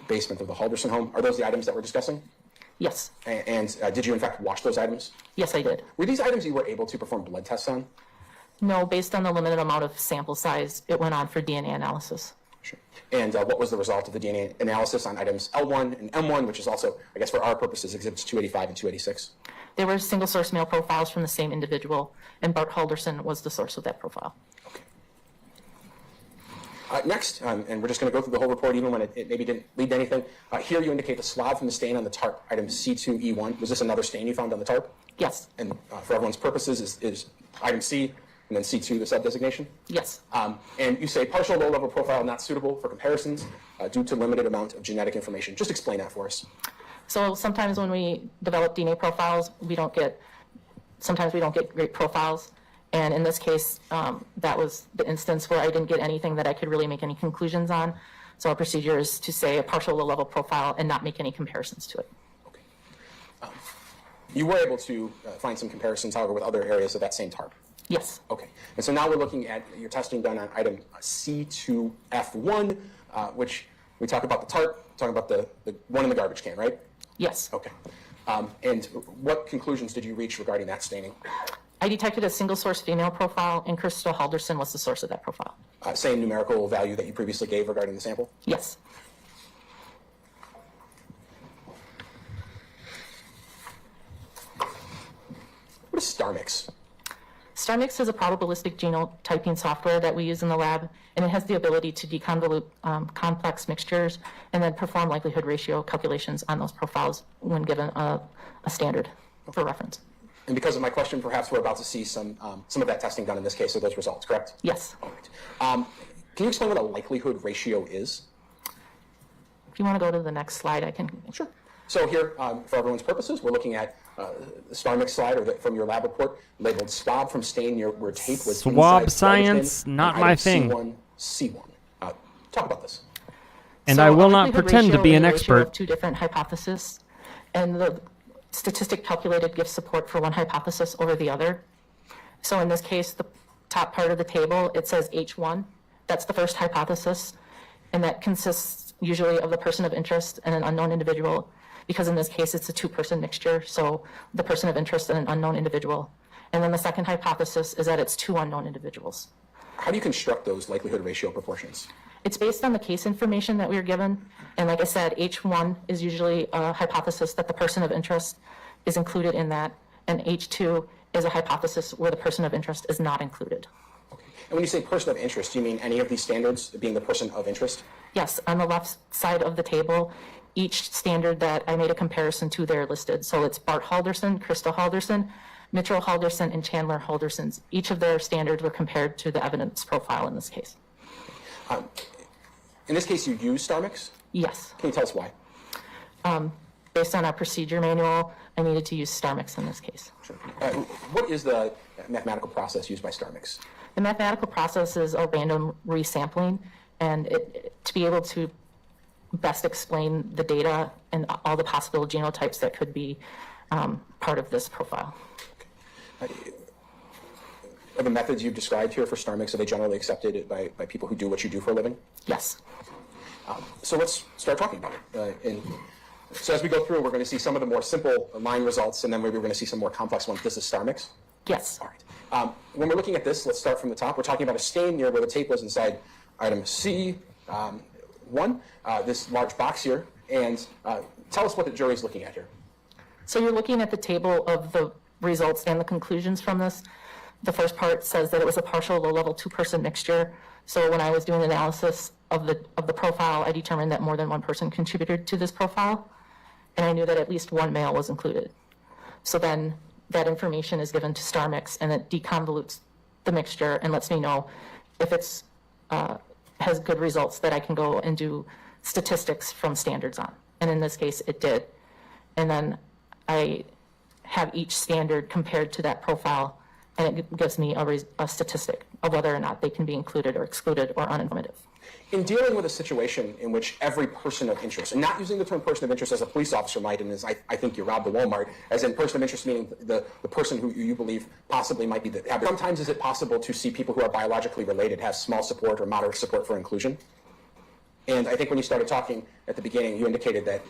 Speaker 2: basement of the Halderson home. Are those the items that we're discussing?
Speaker 10: Yes.
Speaker 2: And did you, in fact, wash those items?
Speaker 10: Yes, I did.
Speaker 2: Were these items you were able to perform blood tests on?
Speaker 10: No, based on the limited amount of sample size, it went on for DNA analysis.
Speaker 2: Sure. And what was the result of the DNA analysis on items L1 and M1, which is also, I guess for our purposes, exhibits 285 and 286?
Speaker 10: They were single source male profiles from the same individual, and Bart Halderson was the source of that profile.
Speaker 2: Okay. Next, and we're just going to go through the whole report even when it maybe didn't lead to anything. Here you indicate the swab from the stain on the tarp, item C2E1. Was this another stain you found on the tarp?
Speaker 10: Yes.
Speaker 2: And for everyone's purposes, is item C and then C2 the sub-designation?
Speaker 10: Yes.
Speaker 2: And you say partial low-level profile not suitable for comparisons due to limited amount of genetic information. Just explain that for us.
Speaker 10: So sometimes when we develop DNA profiles, sometimes we don't get great profiles. And in this case, that was the instance where I didn't get anything that I could really make any conclusions on. So our procedure is to say a partial low-level profile and not make any comparisons to it.
Speaker 2: Okay. You were able to find some comparisons, however, with other areas of that same tarp.
Speaker 10: Yes.
Speaker 2: Okay. And so now we're looking at your testing done on item C2F1, which we talk about the tarp, talking about the one in the garbage can, right?
Speaker 10: Yes.
Speaker 2: Okay. And what conclusions did you reach regarding that staining?
Speaker 10: I detected a single source female profile, and Crystal Halderson was the source of that profile.
Speaker 2: Same numerical value that you previously gave regarding the sample?
Speaker 10: Yes.
Speaker 2: What is StarMix?
Speaker 10: StarMix is a probabilistic genotyping software that we use in the lab, and it has the ability to deconvolute complex mixtures and then perform likelihood ratio calculations on those profiles when given a standard for reference.
Speaker 2: And because of my question, perhaps we're about to see some of that testing done in this case, of those results, correct?
Speaker 10: Yes.
Speaker 2: All right. Can you explain what a likelihood ratio is?
Speaker 10: If you want to go to the next slide, I can.
Speaker 2: Sure. So here, for everyone's purposes, we're looking at the StarMix slide from your lab report labeled swab from stain where tape was
Speaker 1: swab science, not my thing.
Speaker 2: C1. Talk about this.
Speaker 1: And
Speaker 10: So
Speaker 1: I will
Speaker 10: a
Speaker 1: not
Speaker 10: likelihood
Speaker 1: pretend to
Speaker 10: ratio
Speaker 1: be
Speaker 10: is
Speaker 1: an
Speaker 10: a ratio
Speaker 1: expert.
Speaker 10: of two different hypotheses, and the statistic calculated gives support for one hypothesis over the other. So in this case, the top part of the table, it says H1. That's the first hypothesis, and that consists usually of the person of interest and an unknown individual, because in this case, it's a two-person mixture, so the person of interest and an unknown individual. And then the second hypothesis is that it's two unknown individuals.
Speaker 2: How do you construct those likelihood ratio proportions?
Speaker 10: It's based on the case information that we were given. And like I said, H1 is usually a hypothesis that the person of interest is included in that. And H2 is a hypothesis where the person of interest is not included.
Speaker 2: Okay. And when you say person of interest, do you mean any of these standards being the person of interest?
Speaker 10: Yes, on the left side of the table, each standard that I made a comparison to, they're listed. So it's Bart Halderson, Crystal Halderson, Mitchell Halderson, and Chandler Halderson's. Each of their standards were compared to the evidence profile in this case.
Speaker 2: In this case, you use StarMix?
Speaker 10: Yes.
Speaker 2: Can you tell us why?
Speaker 10: Based on our procedure manual, I needed to use StarMix in this case.
Speaker 2: Sure. What is the mathematical process used by StarMix?
Speaker 10: The mathematical process is a random resampling, and to be able to best explain the data and all the possible genotypes that could be part of this profile.
Speaker 2: Okay. the methods you've described here for STAR mix, are they generally accepted by people who do what you do for a living?
Speaker 10: Yes.
Speaker 2: So let's start talking about it. So as we go through, we're going to see some of the more simple line results, and then maybe we're going to see some more complex ones. This is STAR mix?
Speaker 10: Yes.
Speaker 2: All right. When we're looking at this, let's start from the top. We're talking about a stain near where the tape was inside item C1, this large box here, and tell us what the jury's looking at here.
Speaker 10: So you're looking at the table of the results and the conclusions from this. The first part says that it was a partial low-level two-person mixture. So when I was doing analysis of the profile, I determined that more than one person contributed to this profile, and I knew that at least one male was included. So then that information is given to STAR mix, and it deconvolutes the mixture and lets me know if it's has good results that I can go and do statistics from standards on. And in this case, it did. And then I have each standard compared to that profile, and it gives me a statistic of whether or not they can be included or excluded or uninformative.
Speaker 2: In dealing with a situation in which every person of interest, and not using the term person of interest as a police officer might, and as I think you robbed the Walmart, as in person of interest meaning the person who you believe possibly might be the... Sometimes is it possible to see people who are biologically related have small support or moderate support for inclusion? And I think when you started talking at the beginning, you indicated that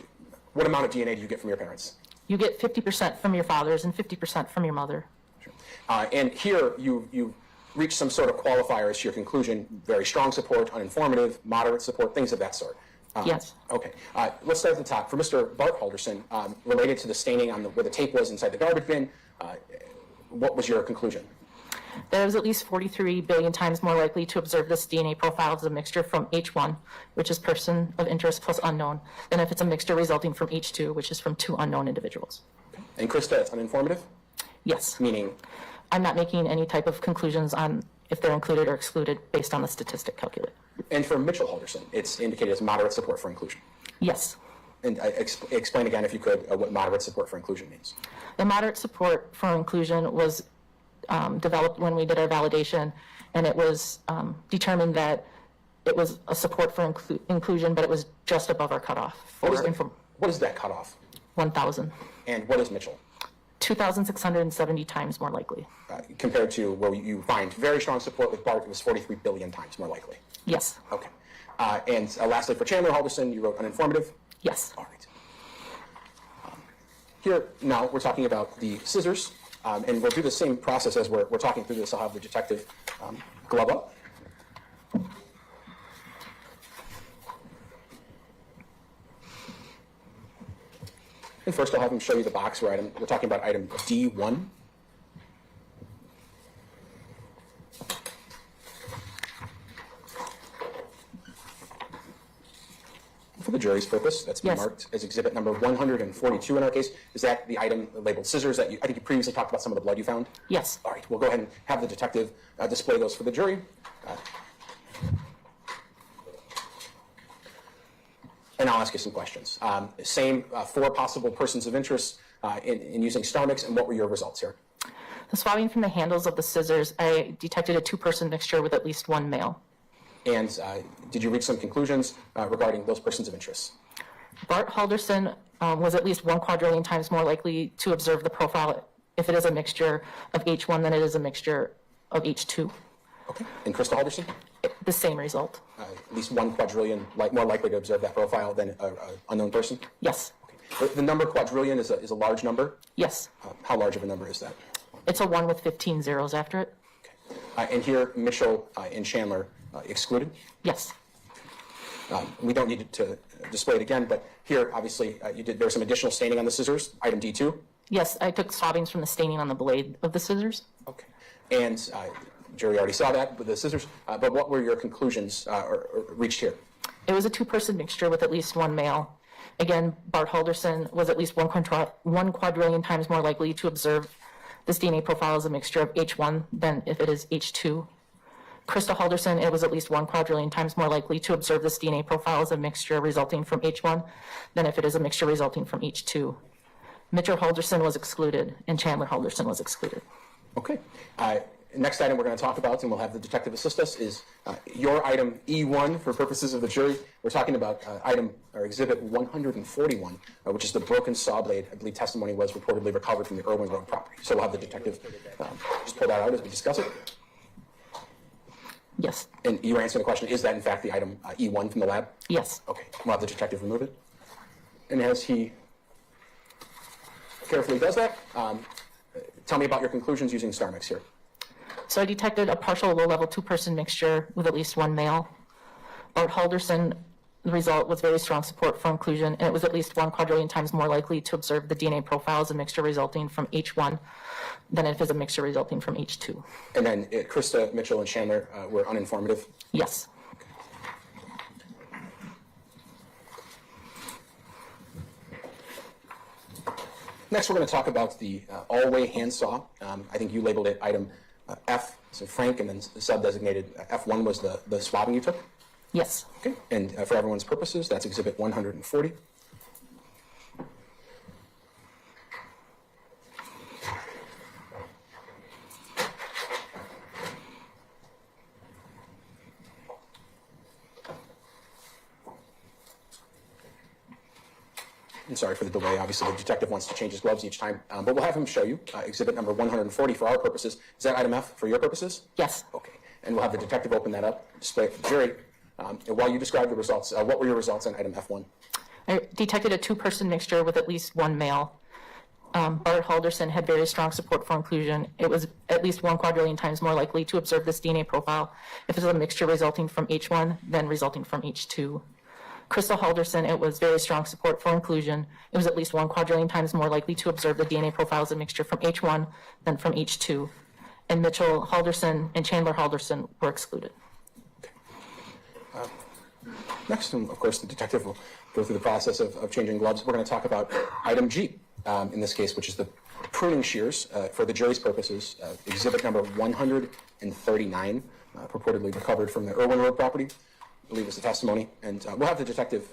Speaker 2: what amount of DNA do you get from your parents?
Speaker 10: You get 50% from your fathers and 50% from your mother.
Speaker 2: Sure. And here you reach some sort of qualifiers to your conclusion, very strong support, uninformative, moderate support, things of that sort.
Speaker 10: Yes.
Speaker 2: Okay. Let's start at the top. For Mr. Bart Halderson, related to the staining on where the tape was inside the garbage bin, what was your conclusion?
Speaker 10: That it was at least 43 billion times more likely to observe this DNA profile as a mixture from H1, which is person of interest plus unknown, than if it's a mixture resulting from H2, which is from two unknown individuals.
Speaker 2: Okay. And Krista, it's uninformative?
Speaker 10: Yes.
Speaker 2: Meaning?
Speaker 10: I'm not making any type of conclusions on if they're included or excluded based on the statistic calculated.
Speaker 2: And for Mitchell Halderson, it's indicated as moderate support for inclusion.
Speaker 10: Yes.
Speaker 2: And explain again, if you could, what moderate support for inclusion means.
Speaker 10: The moderate support for inclusion was developed when we did our validation, and it was determined that it was a support for inclusion, but it was just above our cutoff.
Speaker 2: What is that cutoff?
Speaker 10: 1,000.
Speaker 2: And what is Mitchell?
Speaker 10: 2,670 times more likely.
Speaker 2: Compared to where you find very strong support with Bart, it was 43 billion times more likely.
Speaker 10: Yes.
Speaker 2: Okay. And lastly, for Chandler Halderson, you wrote uninformative?
Speaker 10: Yes.
Speaker 2: All right. Here, now, we're talking about the scissors, and we'll do the same process as we're talking through this. I'll have the detective glove up. And first, I'll have him show you the box where we're talking about item D1. For the jury's purpose, that's been marked as exhibit number 142 in our case. Is that the item labeled scissors that I think you previously talked about some of the blood you found?
Speaker 10: Yes.
Speaker 2: All right, we'll go ahead and have the detective display those for the jury. And I'll ask you some questions. Same 4 possible persons of interest in using STAR mix, and what were your results here?
Speaker 10: The swabbing from the handles of the scissors, I detected a 2-person mixture with at least one male.
Speaker 2: And did you reach some conclusions regarding those persons of interest?
Speaker 10: Bart Halderson was at least 1 quadrillion times more likely to observe the profile if it is a mixture of H1 than it is a mixture of H2.
Speaker 2: Okay. And Krista Halderson?
Speaker 10: The same result.
Speaker 2: At least 1 quadrillion more likely to observe that profile than an unknown person?
Speaker 10: Yes.
Speaker 2: Okay. The number quadrillion is a large number?
Speaker 10: Yes.
Speaker 2: How large of a number is that?
Speaker 10: It's a 1 with 15 zeros after it.
Speaker 2: Okay. And here, Mitchell and Chandler excluded?
Speaker 10: Yes.
Speaker 2: We don't need to display it again, but here, obviously, there was some additional staining on the scissors, item D2?
Speaker 10: Yes, I took swabbings from the staining on the blade of the scissors.
Speaker 2: Okay. And jury already saw that with the scissors, but what were your conclusions reached here?
Speaker 10: It was a 2-person mixture with at least 1 male. Again, Bart Halderson was at least 1 quadrillion times more likely to observe this DNA profile as a mixture of H1 than if it is H2. Krista Halderson, it was at least 1 quadrillion times more likely to observe this DNA profile as a mixture resulting from H1 than if it is a mixture resulting from H2. Mitchell Halderson was excluded, and Chandler Halderson was excluded.
Speaker 2: Okay. Next item we're going to talk about, and we'll have the detective assist us, is your item E1 for purposes of the jury. We're talking about exhibit 141, which is the broken saw blade. I believe testimony was reportedly recovered from the Irwin Road property. So we'll have the detective just pull that out as we discuss it.
Speaker 10: Yes.
Speaker 2: And you were answering the question, is that in fact the item E1 from the lab?
Speaker 10: Yes.
Speaker 2: Okay, we'll have the detective remove it. And as he carefully does that, tell me about your conclusions using StarMix here.
Speaker 10: So I detected a partial low-level two-person mixture with at least one male. Bart Halderson, the result was very strong support for inclusion, and it was at least 1 quadrillion times more likely to observe the DNA profile as a mixture resulting from H1 than if it's a mixture resulting from H2.
Speaker 2: And then Krista, Mitchell, and Chandler were uninformative?
Speaker 10: Yes.
Speaker 2: Next, we're going to talk about the all-way handsaw. I think you labeled it item F, so Frank, and then sub-designated F1 was the swabbing you took?
Speaker 10: Yes.
Speaker 2: Okay, and for everyone's purposes, that's exhibit 140. And sorry for the delay. Obviously, the detective wants to change his gloves each time, but we'll have him show you exhibit number 140 for our purposes. Is that item F for your purposes?
Speaker 10: Yes.
Speaker 2: Okay, and we'll have the detective open that up, display it for the jury. And while you describe the results, what were your results on item F1?
Speaker 10: I detected a two-person mixture with at least one male. Bart Halderson had very strong support for inclusion. It was at least 1 quadrillion times more likely to observe this DNA profile if it's a mixture resulting from H1 than resulting from H2. Crystal Halderson, it was very strong support for inclusion. It was at least 1 quadrillion times more likely to observe the DNA profile as a mixture from H1 than from H2. And Mitchell Halderson and Chandler Halderson were excluded.
Speaker 2: Next, and of course, the detective will go through the process of changing gloves. We're going to talk about item G in this case, which is the pruning shears for the jury's purposes, exhibit number 139, purportedly recovered from the Irwin Road property. I believe it's the testimony. And we'll have the detective,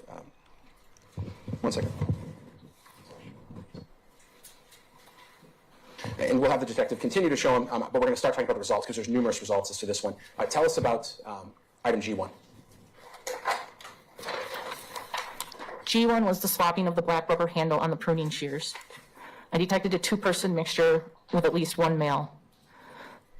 Speaker 2: one second. And we'll have the detective continue to show him, but we're going to start talking about the results because there's numerous results as to this one. Tell us about item G1.
Speaker 10: G1 was the swapping of the black rubber handle on the pruning shears. I detected a two-person mixture with at least one male.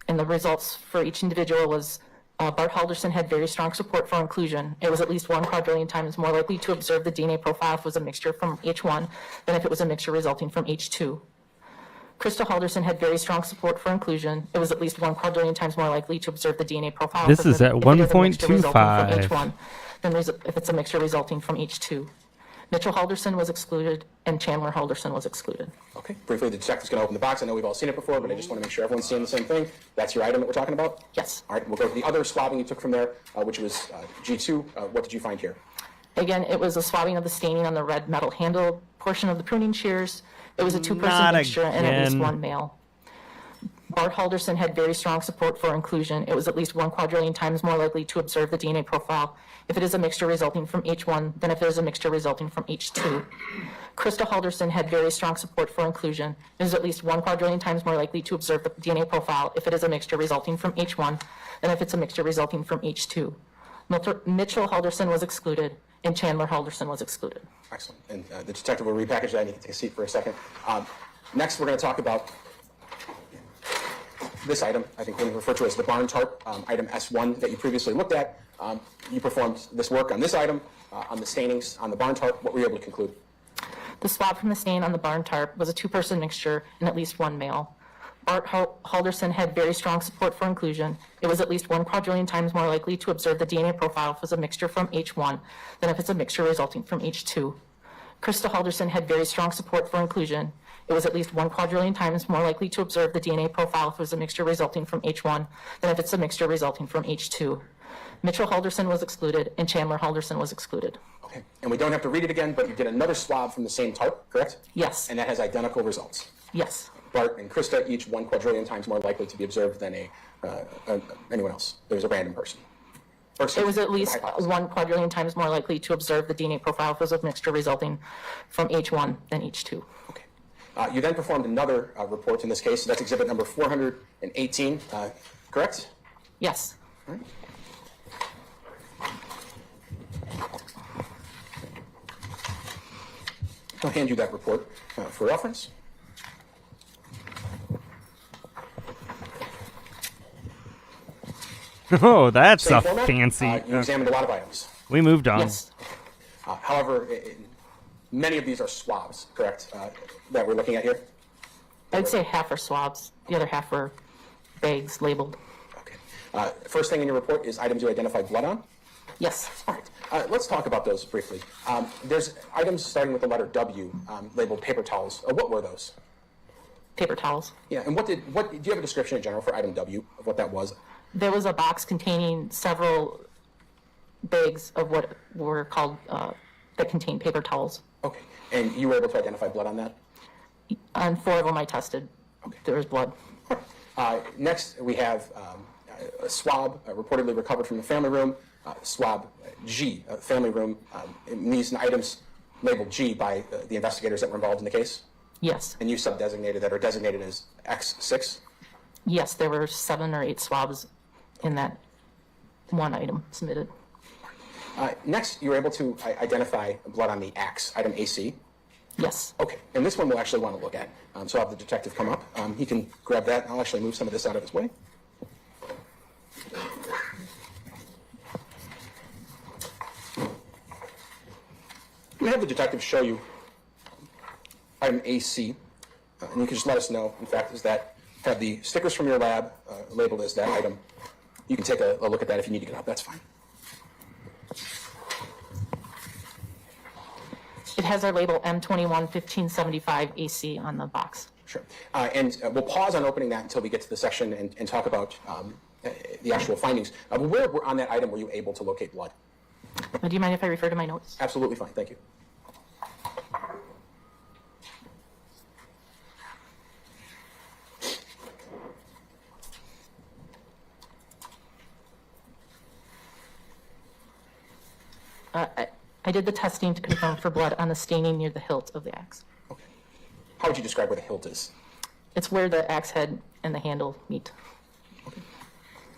Speaker 10: And the results for each individual was Bart Halderson had very strong support for inclusion. It was at least 1 quadrillion times more likely to observe the DNA profile if it was a mixture from H1 than if it was a mixture resulting from H2. Crystal Halderson had very strong support for inclusion. It was at least 1 quadrillion times more likely to observe the DNA profile.
Speaker 1: This is at 1.25.
Speaker 10: Than if it's a mixture resulting from H2. Mitchell Halderson was excluded, and Chandler Halderson was excluded.
Speaker 2: Okay, briefly, the detective's going to open the box. I know we've all seen it before, but I just want to make sure everyone's seeing the same thing. That's your item that we're talking about?
Speaker 10: Yes.
Speaker 2: All right, we'll go to the other swabbing you took from there, which was G2. What did you find here?
Speaker 10: Again, it was a swabbing of the staining on the red metal handle portion of the pruning shears. It was a two-person mixture and at least one male. Bart Halderson had very strong support for inclusion. It was at least 1 quadrillion times more likely to observe the DNA profile if it is a mixture resulting from H1 than if it is a mixture resulting from H2. Krista Halderson had very strong support for inclusion. It is at least 1 quadrillion times more likely to observe the DNA profile if it is a mixture resulting from H1 than if it's a mixture resulting from H2. Mitchell Halderson was excluded, and Chandler Halderson was excluded.
Speaker 2: Excellent. And the detective will repackage that. You can take a seat for a second. Next, we're going to talk about this item, I think we refer to as the barn tarp, item S1 that you previously looked at. You performed this work on this item, on the stainings, on the barn tarp. What were you able to conclude?
Speaker 10: The swab from the stain on the barn tarp was a two-person mixture and at least one male. Bart Halderson had very strong support for inclusion. It was at least 1 quadrillion times more likely to observe the DNA profile if it was a mixture from H1 than if it's a mixture resulting from H2. Krista Halderson had very strong support for inclusion. It was at least 1 quadrillion times more likely to observe the DNA profile if it was a mixture resulting from H1 than if it's a mixture resulting from H2. Mitchell Halderson was excluded, and Chandler Halderson was excluded.
Speaker 2: Okay, and we don't have to read it again, but you did another swab from the same tarp, correct?
Speaker 10: Yes.
Speaker 2: And that has identical results.
Speaker 10: Yes.
Speaker 2: Bart and Krista, each 1 quadrillion times more likely to be observed than anyone else. There was a random person.
Speaker 10: It was at least 1 quadrillion times more likely to observe the DNA profile if it was a mixture resulting from H1 than H2.
Speaker 2: Okay. You then performed another report in this case. That's exhibit number 418, correct?
Speaker 10: Yes.
Speaker 2: All right. I'll hand you that report for reference.
Speaker 1: Oh, that's
Speaker 2: Same
Speaker 1: a
Speaker 2: format.
Speaker 1: fancy.
Speaker 2: You examined a lot of items.
Speaker 1: We moved on.
Speaker 10: Yes.
Speaker 2: However, many of these are swabs, correct, that we're looking at here?
Speaker 10: I'd say half are swabs. The other half are bags labeled.
Speaker 2: Okay. First thing in your report is items you identified blood on?
Speaker 10: Yes.
Speaker 2: All right. Let's talk about those briefly. There's items starting with the letter W labeled paper towels. What were those?
Speaker 10: Paper towels.
Speaker 2: Yeah, and do you have a description in general for item W of what that was?
Speaker 10: There was a box containing several bags of what were called, that contained paper towels.
Speaker 2: Okay. And you were able to identify blood on that?
Speaker 10: On 4 of them I tested.
Speaker 2: Okay.
Speaker 10: There was blood.
Speaker 2: Next, we have a swab reportedly recovered from the family room. Swab G, family room. These items labeled G by the investigators that were involved in the case.
Speaker 10: Yes.
Speaker 2: And you sub-designated that, or designated as X6?
Speaker 10: Yes, there were 7 or 8 swabs in that one item submitted.
Speaker 2: Next, you were able to identify blood on the X, item AC.
Speaker 10: Yes.
Speaker 2: Okay, and this one we'll actually want to look at. So I'll have the detective come up. He can grab that. I'll actually move some of this out of his way. I'm going to have the detective show you item AC, and you can just let us know, in fact, is that have the stickers from your lab labeled as that item. You can take a look at that if you need to get up. That's fine.
Speaker 10: It has our label M21-1575 AC on the box.
Speaker 2: Sure. And we'll pause on opening that until we get to the section and talk about the actual findings. Where on that item were you able to locate blood?
Speaker 10: Do you mind if I refer to my notes?
Speaker 2: Absolutely fine. Thank you.
Speaker 10: I did the testing to confirm for blood on the staining near the hilt of the axe.
Speaker 2: Okay. How would you describe where the hilt is?
Speaker 10: It's where the axe head and the handle meet.
Speaker 2: Okay.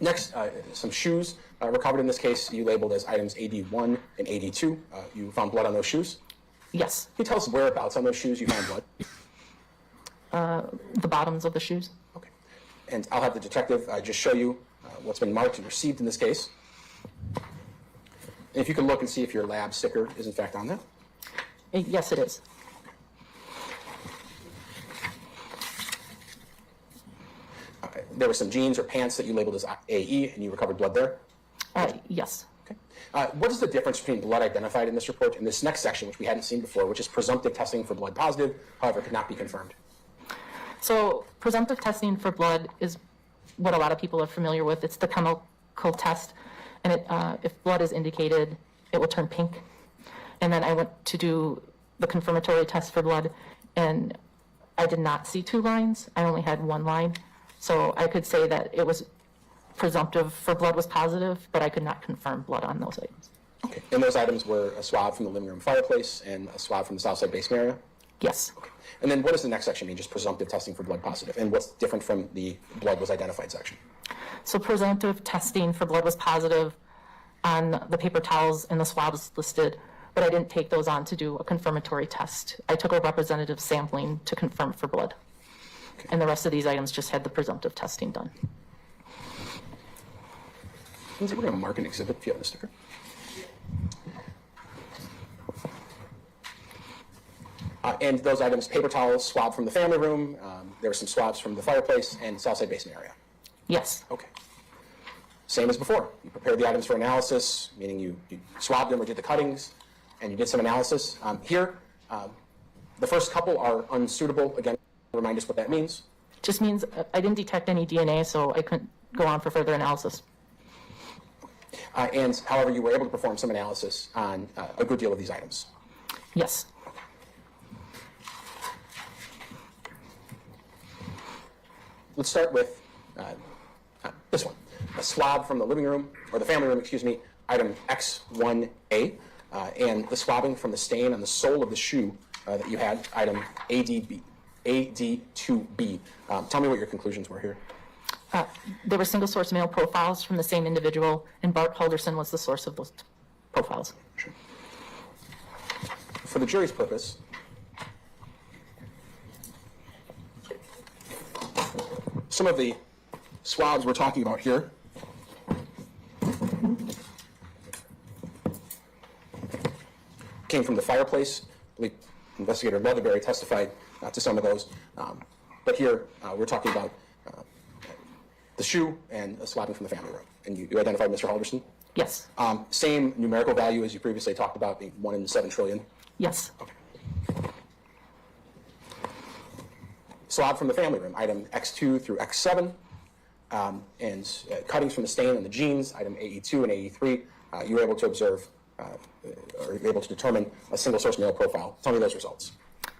Speaker 2: Next, some shoes recovered in this case. You labeled as items AD1 and AD2. You found blood on those shoes?
Speaker 10: Yes.
Speaker 2: Can you tell us whereabouts on those shoes you found blood?
Speaker 10: The bottoms of the shoes.
Speaker 2: Okay. And I'll have the detective just show you what's been marked and received in this case. And if you can look and see if your lab sticker is in fact on there.
Speaker 10: Yes, it is.
Speaker 2: There were some jeans or pants that you labeled as AE, and you recovered blood there?
Speaker 10: Yes.
Speaker 2: Okay. What is the difference between blood identified in this report and this next section, which we hadn't seen before, which is presumptive testing for blood positive, however, could not be confirmed?
Speaker 10: So presumptive testing for blood is what a lot of people are familiar with. It's the chemical test, and if blood is indicated, it will turn pink. And then I went to do the confirmatory test for blood, and I did not see 2 lines. I only had 1 line. So I could say that it was presumptive for blood was positive, but I could not confirm blood on those items.
Speaker 2: Okay. And those items were a swab from the living room fireplace and a swab from the south side basement area?
Speaker 10: Yes.
Speaker 2: Okay. And then what does the next section mean, just presumptive testing for blood positive? And what's different from the blood was identified section?
Speaker 10: So presumptive testing for blood was positive on the paper towels and the swabs listed, but I didn't take those on to do a confirmatory test. I took a representative sampling to confirm for blood. Okay. And the rest of these items just had the presumptive testing done.
Speaker 2: Lindsay, we're going to mark an exhibit if you have the sticker. And those items, paper towels, swab from the family room, there were some swabs from the fireplace and southside basement area.
Speaker 10: Yes.
Speaker 2: Okay. Same as before. You prepared the items for analysis, meaning you swabbed them or did the cuttings, and you did some analysis. Here, the first couple are unsuitable. Again, remind us what that means.
Speaker 10: Just means I didn't detect any DNA, so I couldn't go on for further analysis.
Speaker 2: And however, you were able to perform some analysis on a good deal of these items.
Speaker 10: Yes.
Speaker 2: Let's start with this one. A swab from the living room, or the family room, excuse me, item X1A, and the swabbing from the stain on the sole of the shoe that you had, item ADB. AD2B. Tell me what your conclusions were here.
Speaker 10: There were single source mail profiles from the same individual, and Bart Halderson was the source of those profiles.
Speaker 2: Sure. For the jury's purpose, some of the swabs we're talking about here came from the fireplace. I believe Investigator Leatherberry testified to some of those. But here we're talking about the shoe and a swabbing from the family room. And you identified Mr. Halderson?
Speaker 10: Yes.
Speaker 2: Same numerical value as you previously talked about, being 1 in 7 trillion?
Speaker 10: Yes.
Speaker 2: Okay. Swab from the family room, item X2 through X7, and cuttings from the stain on the jeans, item AE2 and AE3. You were able to observe, or able to determine a single source male profile. Tell me those results.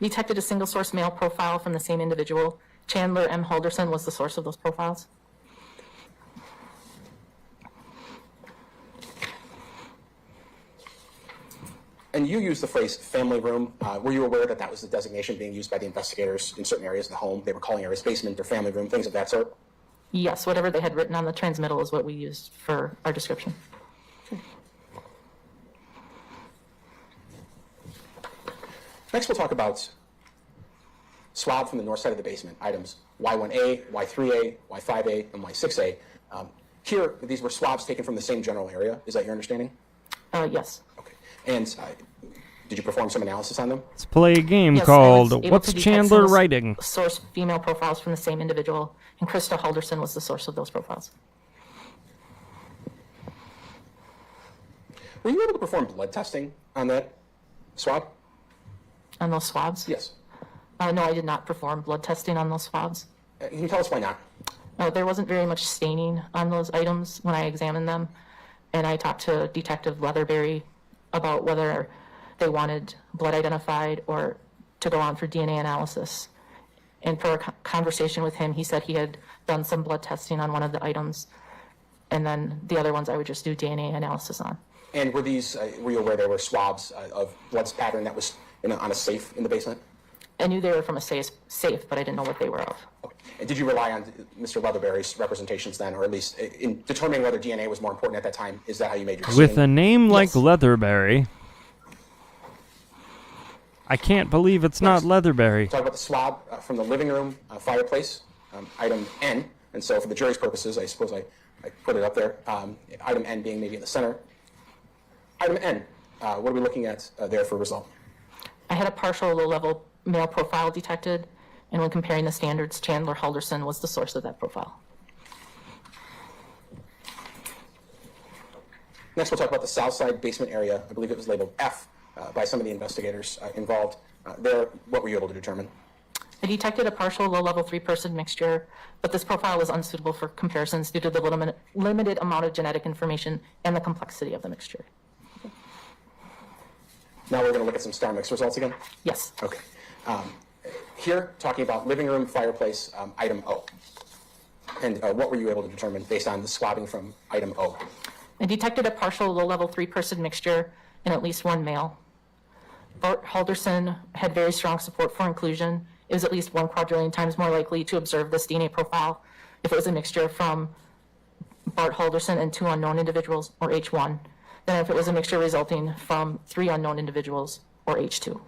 Speaker 10: Detected a single source male profile from the same individual. Chandler M. Halderson was the source of those profiles.
Speaker 2: And you used the phrase family room. Were you aware that that was the designation being used by the investigators in certain areas of the home? They were calling areas basement or family room, things of that sort?
Speaker 10: Yes, whatever they had written on the transmittal is what we used for our description.
Speaker 2: Next, we'll talk about swab from the north side of the basement, items Y1A, Y3A, Y5A, and Y6A. Here, these were swabs taken from the same general area. Is that your understanding?
Speaker 10: Yes.
Speaker 2: Okay. And did you perform some analysis on them?
Speaker 1: Let's play a game
Speaker 10: Yes,
Speaker 1: called What's Chandler Writing?
Speaker 10: Source female profiles from the same individual, and Krista Halderson was the source of those profiles.
Speaker 2: Were you able to perform blood testing on that swab?
Speaker 10: On those swabs?
Speaker 2: Yes.
Speaker 10: No, I did not perform blood testing on those swabs.
Speaker 2: Can you tell us why not?
Speaker 10: There wasn't very much staining on those items when I examined them, and I talked to Detective Leatherberry about whether they wanted blood identified or to go on for DNA analysis. And for a conversation with him, he said he had done some blood testing on one of the items, and then the other ones I would just do DNA analysis on.
Speaker 2: And were these, were you aware there were swabs of blood pattern that was on a safe in the basement?
Speaker 10: I knew they were from a safe, but I didn't know what they were of.
Speaker 2: Okay. And did you rely on Mr. Leatherberry's representations then, or at least in determining whether DNA was more important at that time? Is that how you made your decision?
Speaker 1: With a name like Leatherberry, I can't believe it's not Leatherberry.
Speaker 2: Talk about the swab from the living room fireplace, item N. And so for the jury's purposes, I suppose I put it up there. Item N being maybe in the center. Item N, what are we looking at there for result?
Speaker 10: I had a partial low-level male profile detected, and when comparing the standards, Chandler Halderson was the source of that profile.
Speaker 2: Next, we'll talk about the south side basement area. I believe it was labeled F by some of the investigators involved. There, what were you able to determine?
Speaker 10: I detected a partial low-level 3-person mixture, but this profile was unsuitable for comparisons due to the limited amount of genetic information and the complexity of the mixture.
Speaker 2: Now we're going to look at some star mix results again?
Speaker 10: Yes.
Speaker 2: Okay. Here, talking about living room fireplace, item O. And what were you able to determine based on the swabbing from item O?
Speaker 10: I detected a partial low-level 3-person mixture in at least one male. Bart Halderson had very strong support for inclusion. It was at least 1 quadrillion times more likely to observe this DNA profile if it was a mixture from Bart Halderson and 2 unknown individuals, or H1, than if it was a mixture resulting from 3 unknown individuals, or H2.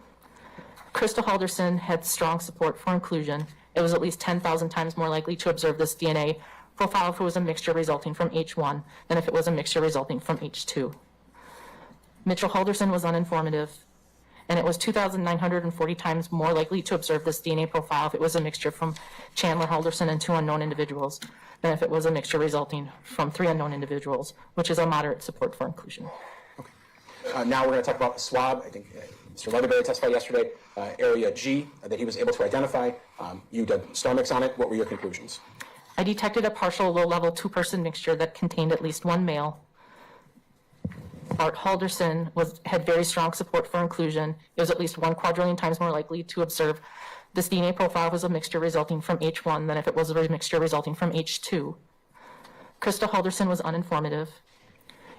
Speaker 10: Krista Halderson had strong support for inclusion. It was at least 10,000 times more likely to observe this DNA profile if it was a mixture resulting from H1 than if it was a mixture resulting from H2. Mitchell Halderson was uninformative, and it was 2,940 times more likely to observe this DNA profile if it was a mixture from Chandler Halderson and 2 unknown individuals than if it was a mixture resulting from 3 unknown individuals, which is a moderate support for inclusion.
Speaker 2: Okay. Now we're going to talk about the swab. I think Mr. Leatherberry testified yesterday, area G, that he was able to identify. You did star mix on it. What were your conclusions?
Speaker 10: I detected a partial low-level 2-person mixture that contained at least 1 male. Bart Halderson had very strong support for inclusion. It was at least 1 quadrillion times more likely to observe this DNA profile was a mixture resulting from H1 than if it was a mixture resulting from H2. Krista Halderson was uninformative.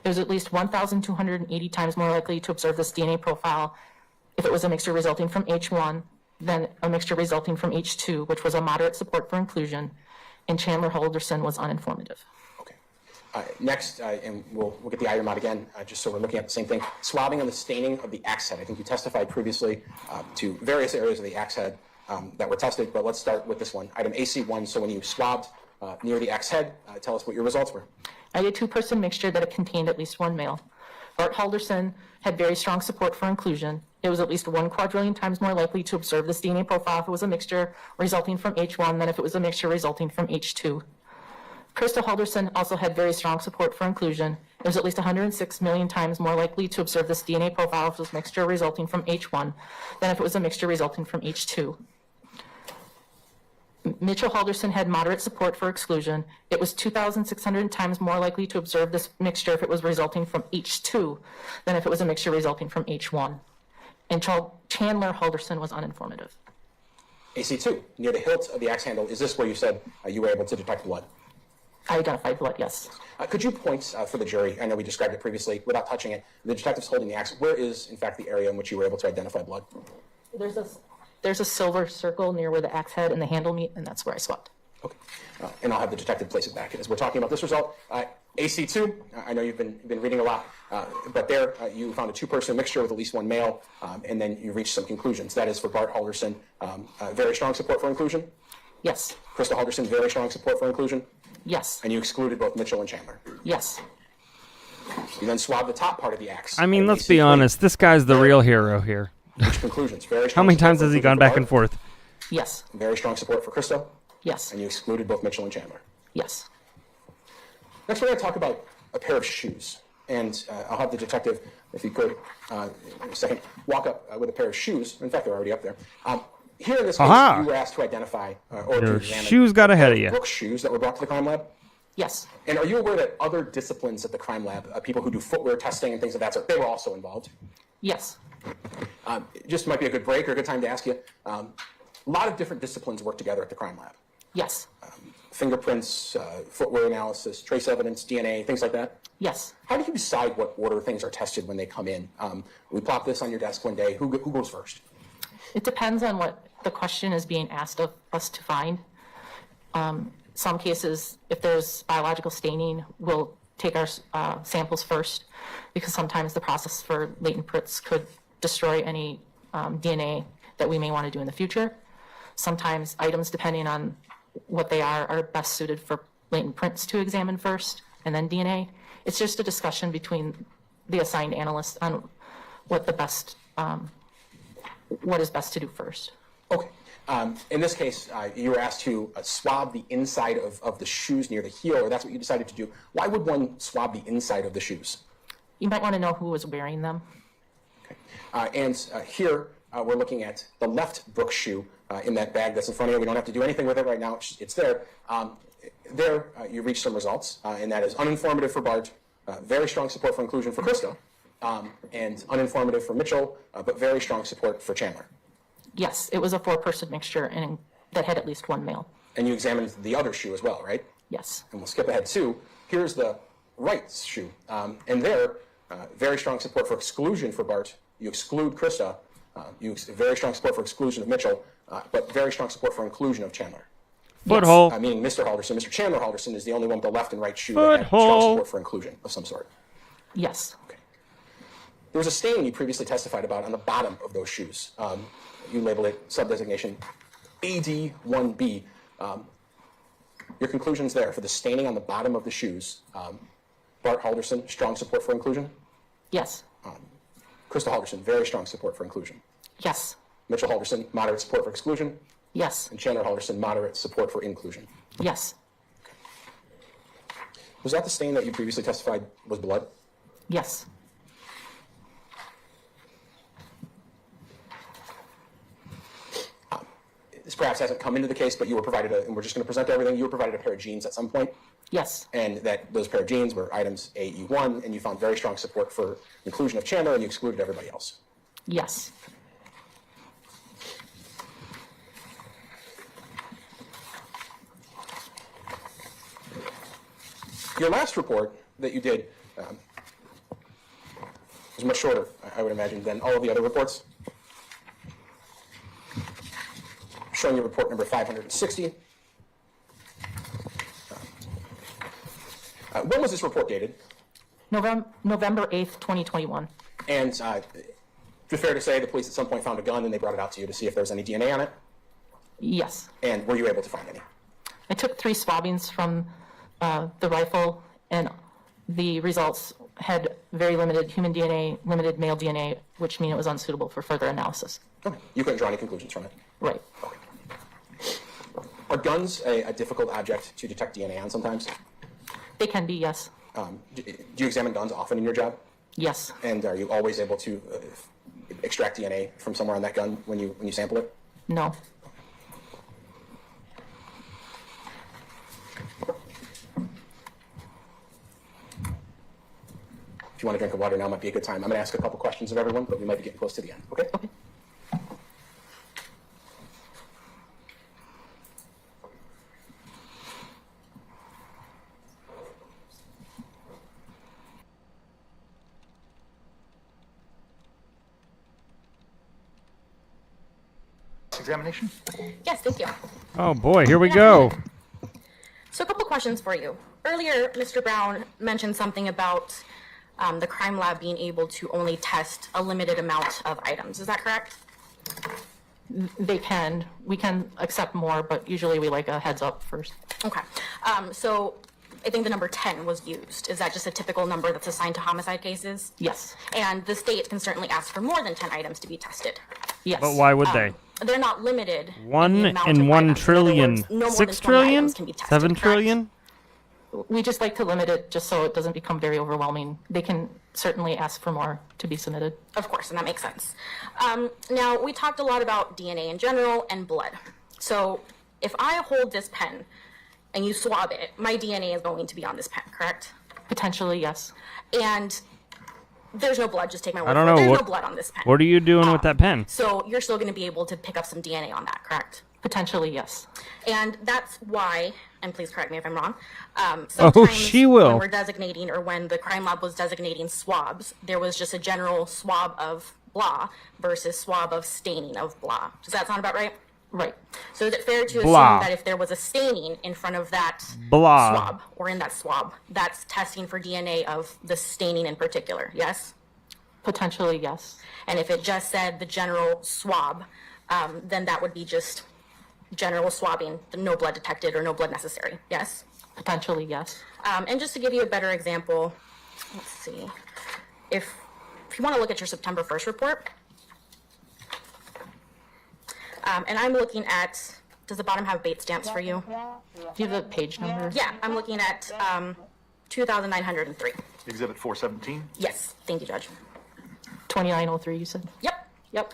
Speaker 10: It was at least 1,280 times more likely to observe this DNA profile if it was a mixture resulting from H1 then a mixture resulting from H2, which was a moderate support for inclusion, and Chandler Halderson was uninformative.
Speaker 2: Okay. Next, and we'll get the item out again, just so we're looking at the same thing. Swabbing and the staining of the axe head. I think you testified previously to various areas of the axe head that were tested, but let's start with this one. Item AC1, so when you swabbed near the axe head, tell us what your results were.
Speaker 10: I did a 2-person mixture that contained at least 1 male. Bart Halderson had very strong support for inclusion. It was at least 1 quadrillion times more likely to observe this DNA profile if it was a mixture resulting from H1 than if it was a mixture resulting from H2. Krista Halderson also had very strong support for inclusion. It was at least 106 million times more likely to observe this DNA profile if it was a mixture resulting from H1 than if it was a mixture resulting from H2. Mitchell Halderson had moderate support for exclusion. It was 2,600 times more likely to observe this mixture if it was resulting from H2 than if it was a mixture resulting from H1. And Chandler Halderson was uninformative.
Speaker 2: AC2, near the hilt of the axe handle, is this where you said you were able to detect blood?
Speaker 10: I identified blood, yes.
Speaker 2: Could you point for the jury, I know we described it previously, without touching it, the detectives holding the axe, where is, in fact, the area in which you were able to identify blood?
Speaker 10: There's a silver circle near where the axe head and the handle meet, and that's where I swabbed.
Speaker 2: Okay. And I'll have the detective place it back as we're talking about this result. AC2, I know you've been reading a lot, but there you found a 2-person mixture with at least 1 male, and then you reached some conclusions. That is for Bart Halderson, very strong support for inclusion?
Speaker 10: Yes.
Speaker 2: Krista Halderson, very strong support for inclusion?
Speaker 10: Yes.
Speaker 2: And you excluded both Mitchell and Chandler?
Speaker 10: Yes.
Speaker 2: You then swabbed the top part of the axe.
Speaker 1: I mean, let's be honest. This guy's the real hero here.
Speaker 2: Which conclusions? Very
Speaker 1: How
Speaker 2: strong
Speaker 1: many
Speaker 2: support
Speaker 1: times
Speaker 2: for
Speaker 1: has he
Speaker 2: inclusion
Speaker 1: gone
Speaker 2: for
Speaker 1: back
Speaker 2: Bart,
Speaker 1: and forth?
Speaker 10: Yes.
Speaker 2: Very strong support for Krista?
Speaker 10: Yes.
Speaker 2: And you excluded both Mitchell and Chandler?
Speaker 10: Yes.
Speaker 2: Next, we're going to talk about a pair of shoes. And I'll have the detective, if he could, in a second, walk up with a pair of shoes. In fact, they're already up there. Here in this case, you were asked to identify or to examine
Speaker 1: shoes got ahead of you.
Speaker 2: Brooks shoes that were brought to the crime lab?
Speaker 10: Yes.
Speaker 2: And are you aware that other disciplines at the crime lab, people who do footwear testing and things of that sort, they were also involved?
Speaker 10: Yes.
Speaker 2: Just might be a good break or a good time to ask you. A lot of different disciplines work together at the crime lab.
Speaker 10: Yes.
Speaker 2: Fingerprints, footwear analysis, trace evidence, DNA, things like that?
Speaker 10: Yes.
Speaker 2: How do you decide what order things are tested when they come in? We plop this on your desk one day. Who goes first?
Speaker 10: It depends on what the question is being asked of us to find. Some cases, if there's biological staining, we'll take our samples first, because sometimes the process for latent prints could destroy any DNA that we may want to do in the future. Sometimes items, depending on what they are best suited for latent prints to examine first, and then DNA. It's just a discussion between the assigned analysts on what the best, what is best to do first.
Speaker 2: Okay. In this case, you were asked to swab the inside of the shoes near the heel, or that's what you decided to do. Why would one swab the inside of the shoes?
Speaker 10: You might want to know who was wearing them.
Speaker 2: Okay. And here we're looking at the left Brooks shoe in that bag that's in front of you. We don't have to do anything with it right now. It's there. There you reach some results, and that is uninformative for Bart, very strong support for inclusion for Krista, and uninformative for Mitchell, but very strong support for Chandler.
Speaker 10: Yes, it was a 4-person mixture and that had at least 1 male.
Speaker 2: And you examined the other shoe as well, right?
Speaker 10: Yes.
Speaker 2: And we'll skip ahead too. Here's the right shoe. And there, very strong support for exclusion for Bart. You exclude Krista. Very strong support for exclusion of Mitchell, but very strong support for inclusion of Chandler.
Speaker 1: Foothole.
Speaker 2: Yes. Meaning Mr. Halderson. Mr. Chandler Halderson is the only one with the left and right shoe that had strong support for inclusion of some sort.
Speaker 10: Yes.
Speaker 2: Okay. There was a stain you previously testified about on the bottom of those shoes. You labeled it sub-designation AD1B. Your conclusions there for the staining on the bottom of the shoes. Bart Halderson, strong support for inclusion?
Speaker 10: Yes.
Speaker 2: Krista Halderson, very strong support for inclusion.
Speaker 10: Yes.
Speaker 2: Mitchell Halderson, moderate support for exclusion.
Speaker 10: Yes.
Speaker 2: And Chandler Halderson, moderate support for inclusion.
Speaker 10: Yes.
Speaker 2: Okay. Was that the stain that you previously testified was blood?
Speaker 10: Yes.
Speaker 2: This perhaps hasn't come into the case, but you were provided and we're just going to present everything, you were provided a pair of jeans at some point?
Speaker 10: Yes.
Speaker 2: And that those pair of jeans were items AE1, and you found very strong support for inclusion of Chandler, and you excluded everybody else.
Speaker 10: Yes.
Speaker 2: Your last report that you did was much shorter, I would imagine, than all of the other reports. showing you report number 560. When was this report dated?
Speaker 10: November 8th, 2021.
Speaker 2: And is it fair to say the police at some point found a gun and they brought it out to you to see if there was any DNA on it?
Speaker 10: Yes.
Speaker 2: And were you able to find any?
Speaker 10: I took 3 swabbings from the rifle, and the results had very limited human DNA, limited male DNA, which means it was unsuitable for further analysis.
Speaker 2: Okay. You couldn't draw any conclusions from it?
Speaker 10: Right.
Speaker 2: Okay. Are guns a difficult object to detect DNA on sometimes?
Speaker 10: They can be, yes.
Speaker 2: Do you examine guns often in your job?
Speaker 10: Yes.
Speaker 2: And are you always able to extract DNA from somewhere on that gun when you sample it?
Speaker 10: No.
Speaker 2: If you want to drink of water now, might be a good time. I'm going to ask a couple questions of everyone, but we might be getting close to the end. Okay?
Speaker 10: Okay.
Speaker 5: Examination?
Speaker 11: Yes, thank you.
Speaker 1: Oh boy, here we go.
Speaker 11: So a couple questions for you. Earlier, Mr. Brown mentioned something about the crime lab being able to only test a limited amount of items. Is that correct?
Speaker 10: They can. We can accept more, but usually we like a heads up first.
Speaker 11: Okay. So I think the number 10 was used. Is that just a typical number that's assigned to homicide cases?
Speaker 10: Yes.
Speaker 11: And the state can certainly ask for more than 10 items to be tested.
Speaker 10: Yes.
Speaker 1: But why would they?
Speaker 11: They're not limited.
Speaker 1: 1
Speaker 11: in the amount
Speaker 1: in
Speaker 11: of
Speaker 1: 1
Speaker 11: items. In other
Speaker 1: trillion.
Speaker 11: words, no more
Speaker 1: 6
Speaker 11: than 20
Speaker 1: trillion?
Speaker 11: items can be tested,
Speaker 1: 7
Speaker 11: correct?
Speaker 1: trillion?
Speaker 10: We just like to limit it just so it doesn't become very overwhelming. They can certainly ask for more to be submitted.
Speaker 11: Of course, and that makes sense. Now, we talked a lot about DNA in general and blood. So if I hold this pen and you swab it, my DNA is going to be on this pen, correct?
Speaker 10: Potentially, yes.
Speaker 11: And there's no blood, just take my word
Speaker 1: I don't
Speaker 11: for it.
Speaker 1: know.
Speaker 11: There's
Speaker 1: What,
Speaker 11: no blood on this pen.
Speaker 1: what are you doing with that pen?
Speaker 11: So you're still going to be able to pick up some DNA on that, correct?
Speaker 10: Potentially, yes.
Speaker 11: And that's why, and please correct me if I'm wrong,
Speaker 1: Oh,
Speaker 11: sometimes
Speaker 1: she will.
Speaker 11: when we're designating, or when the crime lab was designating swabs, there was just a general swab of blah versus swab of staining of blah. Does that sound about right?
Speaker 10: Right.
Speaker 11: So is it fair to
Speaker 1: Blah.
Speaker 11: assume that if there was a staining in front of that
Speaker 1: Blah.
Speaker 11: swab, or in that swab, that's testing for DNA of the staining in particular, yes?
Speaker 10: Potentially, yes.
Speaker 11: And if it just said the general swab, then that would be just general swabbing, no blood detected or no blood necessary, yes?
Speaker 10: Potentially, yes.
Speaker 11: And just to give you a better example, let's see, if you want to look at your September 1st report, and I'm looking at, does the bottom have bait stamps for you?
Speaker 10: Do you have the page number?
Speaker 11: Yeah, I'm looking at 2,903.
Speaker 5: Exhibit 417?
Speaker 11: Yes, thank you, Judge.
Speaker 10: 2903, you said?
Speaker 11: Yep.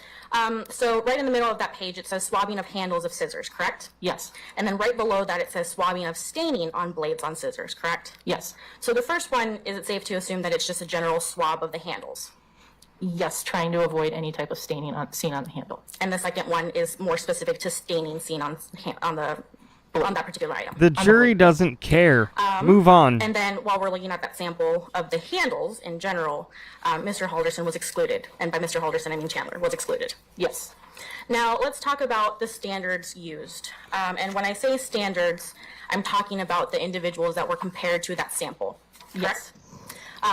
Speaker 11: So right in the middle of that page, it says swabbing of handles of scissors, correct?
Speaker 10: Yes.
Speaker 11: And then right below that, it says swabbing of staining on blades on scissors, correct?
Speaker 10: Yes.
Speaker 11: So the first one, is it safe to assume that it's just a general swab of the handles?
Speaker 10: Yes, trying to avoid any type of staining seen on the handle.
Speaker 11: And the second one is more specific to staining seen on that particular item.
Speaker 1: The jury doesn't care. Move on.
Speaker 11: And then while we're looking at that sample of the handles in general, Mr. Halderson was excluded. And by Mr. Halderson, I mean Chandler was excluded.
Speaker 10: Yes.
Speaker 11: Now, let's talk about the standards used. And when I say standards, I'm talking about the individuals that were compared to that sample.
Speaker 10: Yes.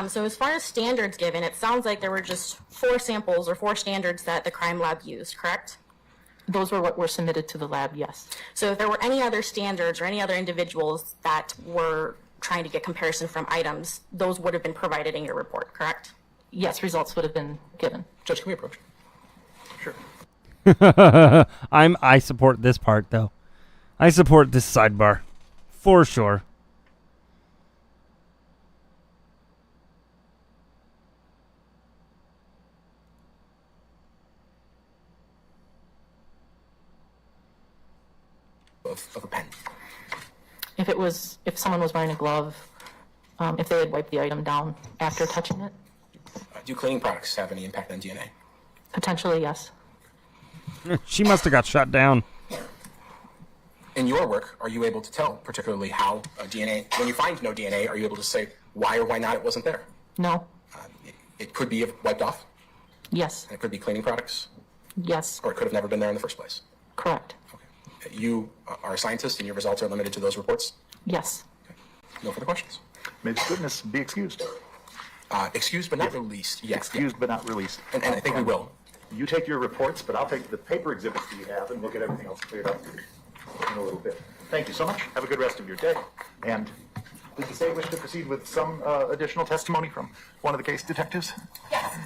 Speaker 11: So as far as standards given, it sounds like there were just 4 samples or 4 standards that the crime lab used, correct?
Speaker 10: Those were what were submitted to the lab, yes.
Speaker 11: So if there were any other standards or any other individuals that were trying to get comparison from items, those would have been provided in your report, correct?
Speaker 10: Yes, results would have been given.
Speaker 2: Judge, can we approach? Sure.
Speaker 1: I support this part though. I support this sidebar. For sure.
Speaker 2: Of a pen.
Speaker 10: If someone was wearing a glove, if they had wiped the item down after touching it,
Speaker 2: Do cleaning products have any impact on DNA?
Speaker 10: potentially, yes.
Speaker 1: She must have got shut down.
Speaker 2: In your work, are you able to tell particularly how DNA, when you find no DNA, are you able to say why or why not it wasn't there?
Speaker 10: No.
Speaker 2: It could be wiped off,
Speaker 10: Yes.
Speaker 2: and it could be cleaning products,
Speaker 10: Yes.
Speaker 2: or it could have never been there in the first place.
Speaker 10: Correct.
Speaker 2: Okay. You are a scientist and your results are limited to those reports?
Speaker 10: Yes.
Speaker 2: No further questions.
Speaker 12: May this witness be excused?
Speaker 2: Excused but not released. Yes.
Speaker 12: Excused but not released.
Speaker 2: And I think we will.
Speaker 12: You take your reports, but I'll take the paper exhibits that you have and look at everything else cleared up in a little bit. Thank you so much. Have a good rest of your day. And did the state wish to proceed with some additional testimony from one of the case detectives?
Speaker 10: Yes.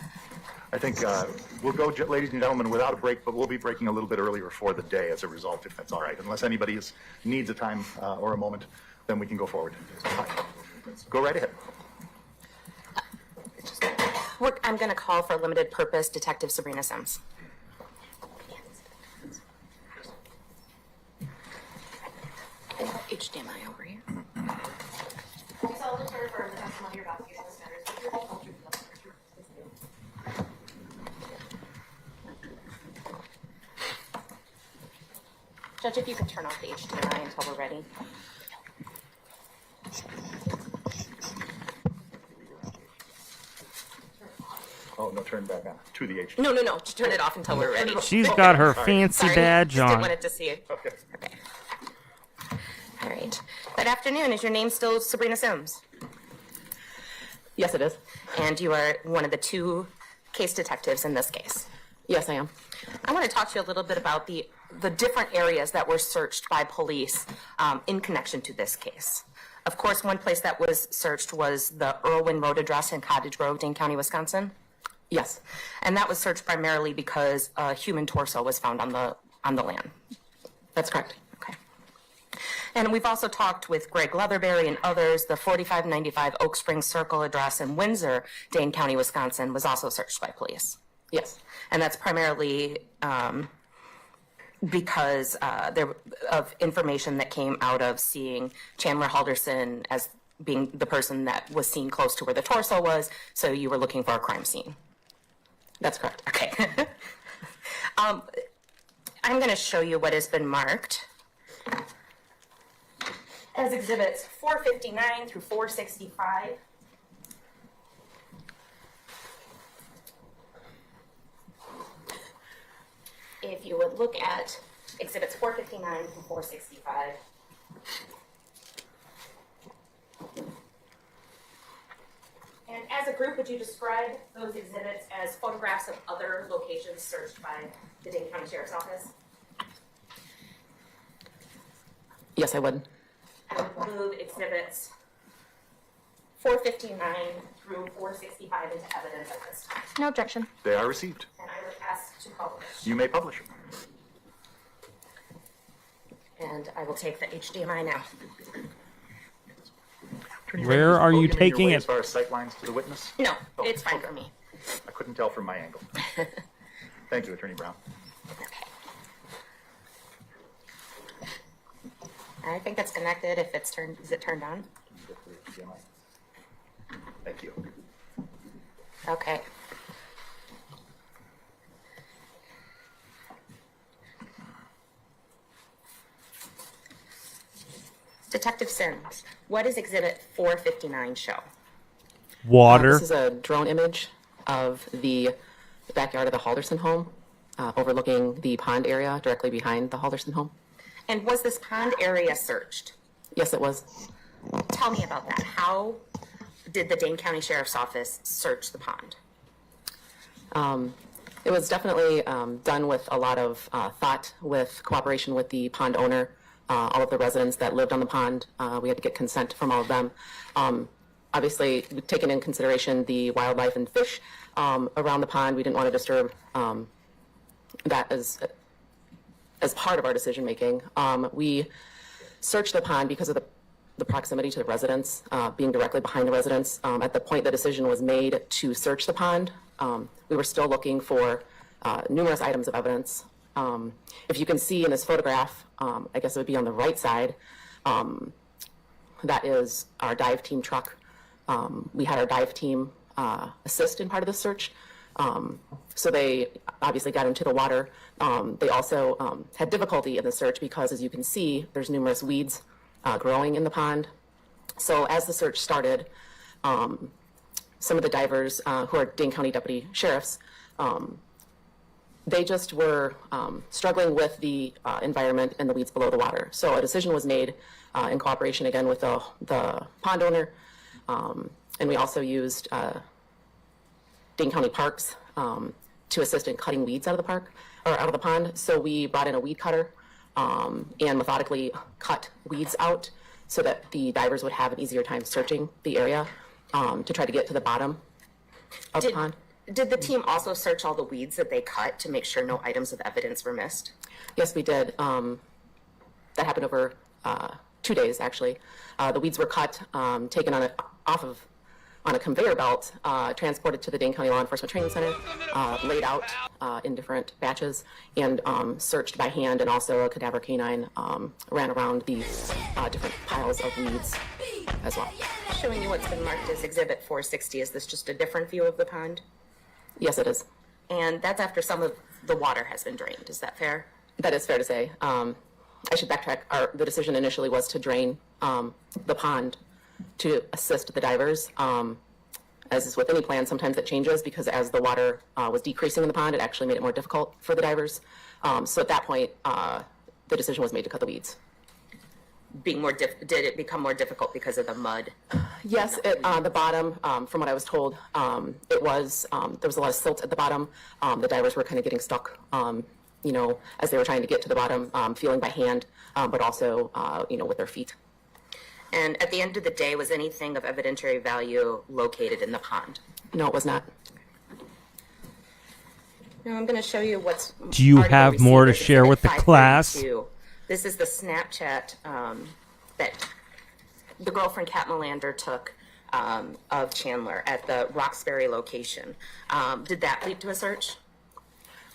Speaker 12: I think we'll go, ladies and gentlemen, without a break, but we'll be breaking a little bit earlier for the day as a result, if that's all right. Unless anybody needs a time or a moment, then we can go forward. Go right ahead.
Speaker 11: I'm going to call for limited purpose Detective Sabrina Sims. HDMI over here. Judge, if you could turn off the HDMI until we're ready.
Speaker 12: Oh, no, turn back on to the HDMI.
Speaker 11: No. Just turn it off until we're ready.
Speaker 1: She's got her fancy badge
Speaker 11: Just
Speaker 1: on.
Speaker 11: didn't want it to see it.
Speaker 12: Okay.
Speaker 11: All right. Good afternoon. Is your name still Sabrina Sims?
Speaker 10: Yes, it is.
Speaker 11: And you are one of the two case detectives in this case?
Speaker 10: Yes, I am.
Speaker 11: I want to talk to you a little bit about the different areas that were searched by police in connection to this case. Of course, one place that was searched was the Irwin Road address in Cottage Grove, Dane County, Wisconsin.
Speaker 10: Yes.
Speaker 11: And that was searched primarily because a human torso was found on the land.
Speaker 10: That's correct.
Speaker 11: Okay. And we've also talked with Greg Leatherberry and others. The 4595 Oak Springs Circle address in Windsor, Dane County, Wisconsin, was also searched by police.
Speaker 10: Yes.
Speaker 11: And that's primarily because of information that came out of seeing Chandler Halderson as being the person that was seen close to where the torso was, so you were looking for a crime scene.
Speaker 10: That's correct.
Speaker 11: Okay. I'm going to show you what has been marked as exhibits 459 through 465. If you would look at exhibits 459 through 465. And as a group, would you describe those exhibits as photographs of other locations searched by the Dane County Sheriff's Office?
Speaker 10: Yes, I would.
Speaker 11: I would move exhibits 459 through 465 into evidence at this time.
Speaker 10: No objection.
Speaker 12: They are received.
Speaker 11: And I would ask to publish.
Speaker 12: You may publish them.
Speaker 11: And I will take the HDMI now.
Speaker 1: Where are you taking it?
Speaker 12: As far as sight lines to the witness?
Speaker 11: No, it's fine for me.
Speaker 12: I couldn't tell from my angle. Thank you, Attorney Brown.
Speaker 11: Okay. I think it's connected. If it's turned, is it turned on?
Speaker 12: Thank you.
Speaker 11: Okay. Detective Sims, what does exhibit 459 show?
Speaker 1: Water.
Speaker 10: This is a drone image of the backyard of the Halderson home, overlooking the pond area directly behind the Halderson home.
Speaker 11: And was this pond area searched?
Speaker 10: Yes, it was.
Speaker 11: Tell me about that. How did the Dane County Sheriff's Office search the pond?
Speaker 10: It was definitely done with a lot of thought, with cooperation with the pond owner, all of the residents that lived on the pond. We had to get consent from all of them. Obviously, taking in consideration the wildlife and fish around the pond, we didn't want to disturb that as part of our decision making. We searched the pond because of the proximity to the residents, being directly behind the residents. At the point the decision was made to search the pond, we were still looking for numerous items of evidence. If you can see in this photograph, I guess it would be on the right side, that is our dive team truck. We had our dive team assist in part of the search. So they obviously got into the water. They also had difficulty in the search because, as you can see, there's numerous weeds growing in the pond. So as the search started, some of the divers who are Dane County deputy sheriffs They just were struggling with the environment and the weeds below the water. So a decision was made in cooperation again with the pond owner, and we also used Dane County Parks to assist in cutting weeds out of the park or out of the pond. So we brought in a weed cutter and methodically cut weeds out so that the divers would have an easier time searching the area to try to get to the bottom of the pond.
Speaker 11: Did the team also search all the weeds that they cut to make sure no items of evidence were missed?
Speaker 10: Yes, we did. That happened over 2 days, actually. The weeds were cut, taken on a conveyor belt, transported to the Dane County Law Enforcement Training Center, laid out in different batches, and searched by hand, and also a cadaver canine ran around these different piles of weeds as well.
Speaker 11: Showing you what's been marked as Exhibit 460. Is this just a different view of the pond?
Speaker 10: Yes, it is.
Speaker 11: And that's after some of the water has been drained. Is that fair?
Speaker 10: That is fair to say. I should backtrack. The decision initially was to drain the pond to assist the divers. As is with any plan, sometimes it changes because as the water was decreasing in the pond, it actually made it more difficult for the divers. So at that point, the decision was made to cut the weeds.
Speaker 11: Did it become more difficult because of the mud?
Speaker 10: Yes, the bottom, from what I was told, it was, there was a lot of silt at the bottom. The divers were kind of getting stuck, as they were trying to get to the bottom, feeling by hand, but also, with their feet.
Speaker 11: And at the end of the day, was anything of evidentiary value located in the pond?
Speaker 10: No, it was not.
Speaker 11: Now I'm going to show you what's.
Speaker 1: Do you have more to share with the class?
Speaker 11: This is the Snapchat that the girlfriend Kat Melander took of Chandler at the Roxbury location. Did that lead to a search?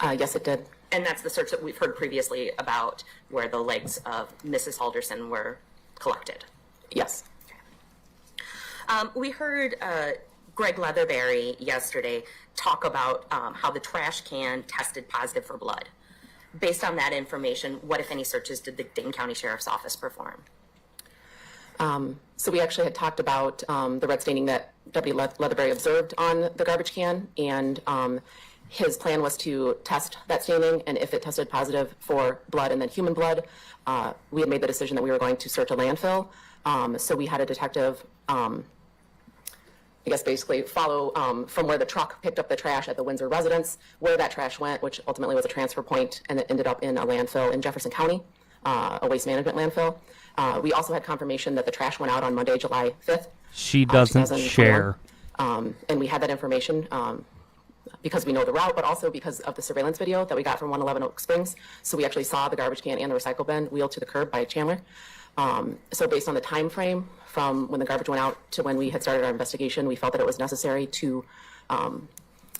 Speaker 10: Yes, it did.
Speaker 11: And that's the search that we've heard previously about where the legs of Mrs. Halderson were collected?
Speaker 10: Yes.
Speaker 11: We heard Greg Leatherberry yesterday talk about how the trash can tested positive for blood. Based on that information, what, if any, searches did the Dane County Sheriff's Office perform?
Speaker 10: So we actually had talked about the red staining that Deputy Leatherberry observed on the garbage can, and his plan was to test that staining, and if it tested positive for blood and then human blood, we had made the decision that we were going to search a landfill. So we had a detective, basically follow from where the truck picked up the trash at the Windsor residence, where that trash went, which ultimately was a transfer point, and it ended up in a landfill in Jefferson County, a waste management landfill. We also had confirmation that the trash went out on Monday, July 5th.
Speaker 1: She doesn't share.
Speaker 10: And we had that information because we know the route, but also because of the surveillance video that we got from 111 Oak Springs. So we actually saw the garbage can and the recycle bin wheeled to the curb by Chandler. So based on the time frame from when the garbage went out to when we had started our investigation, we felt that it was necessary to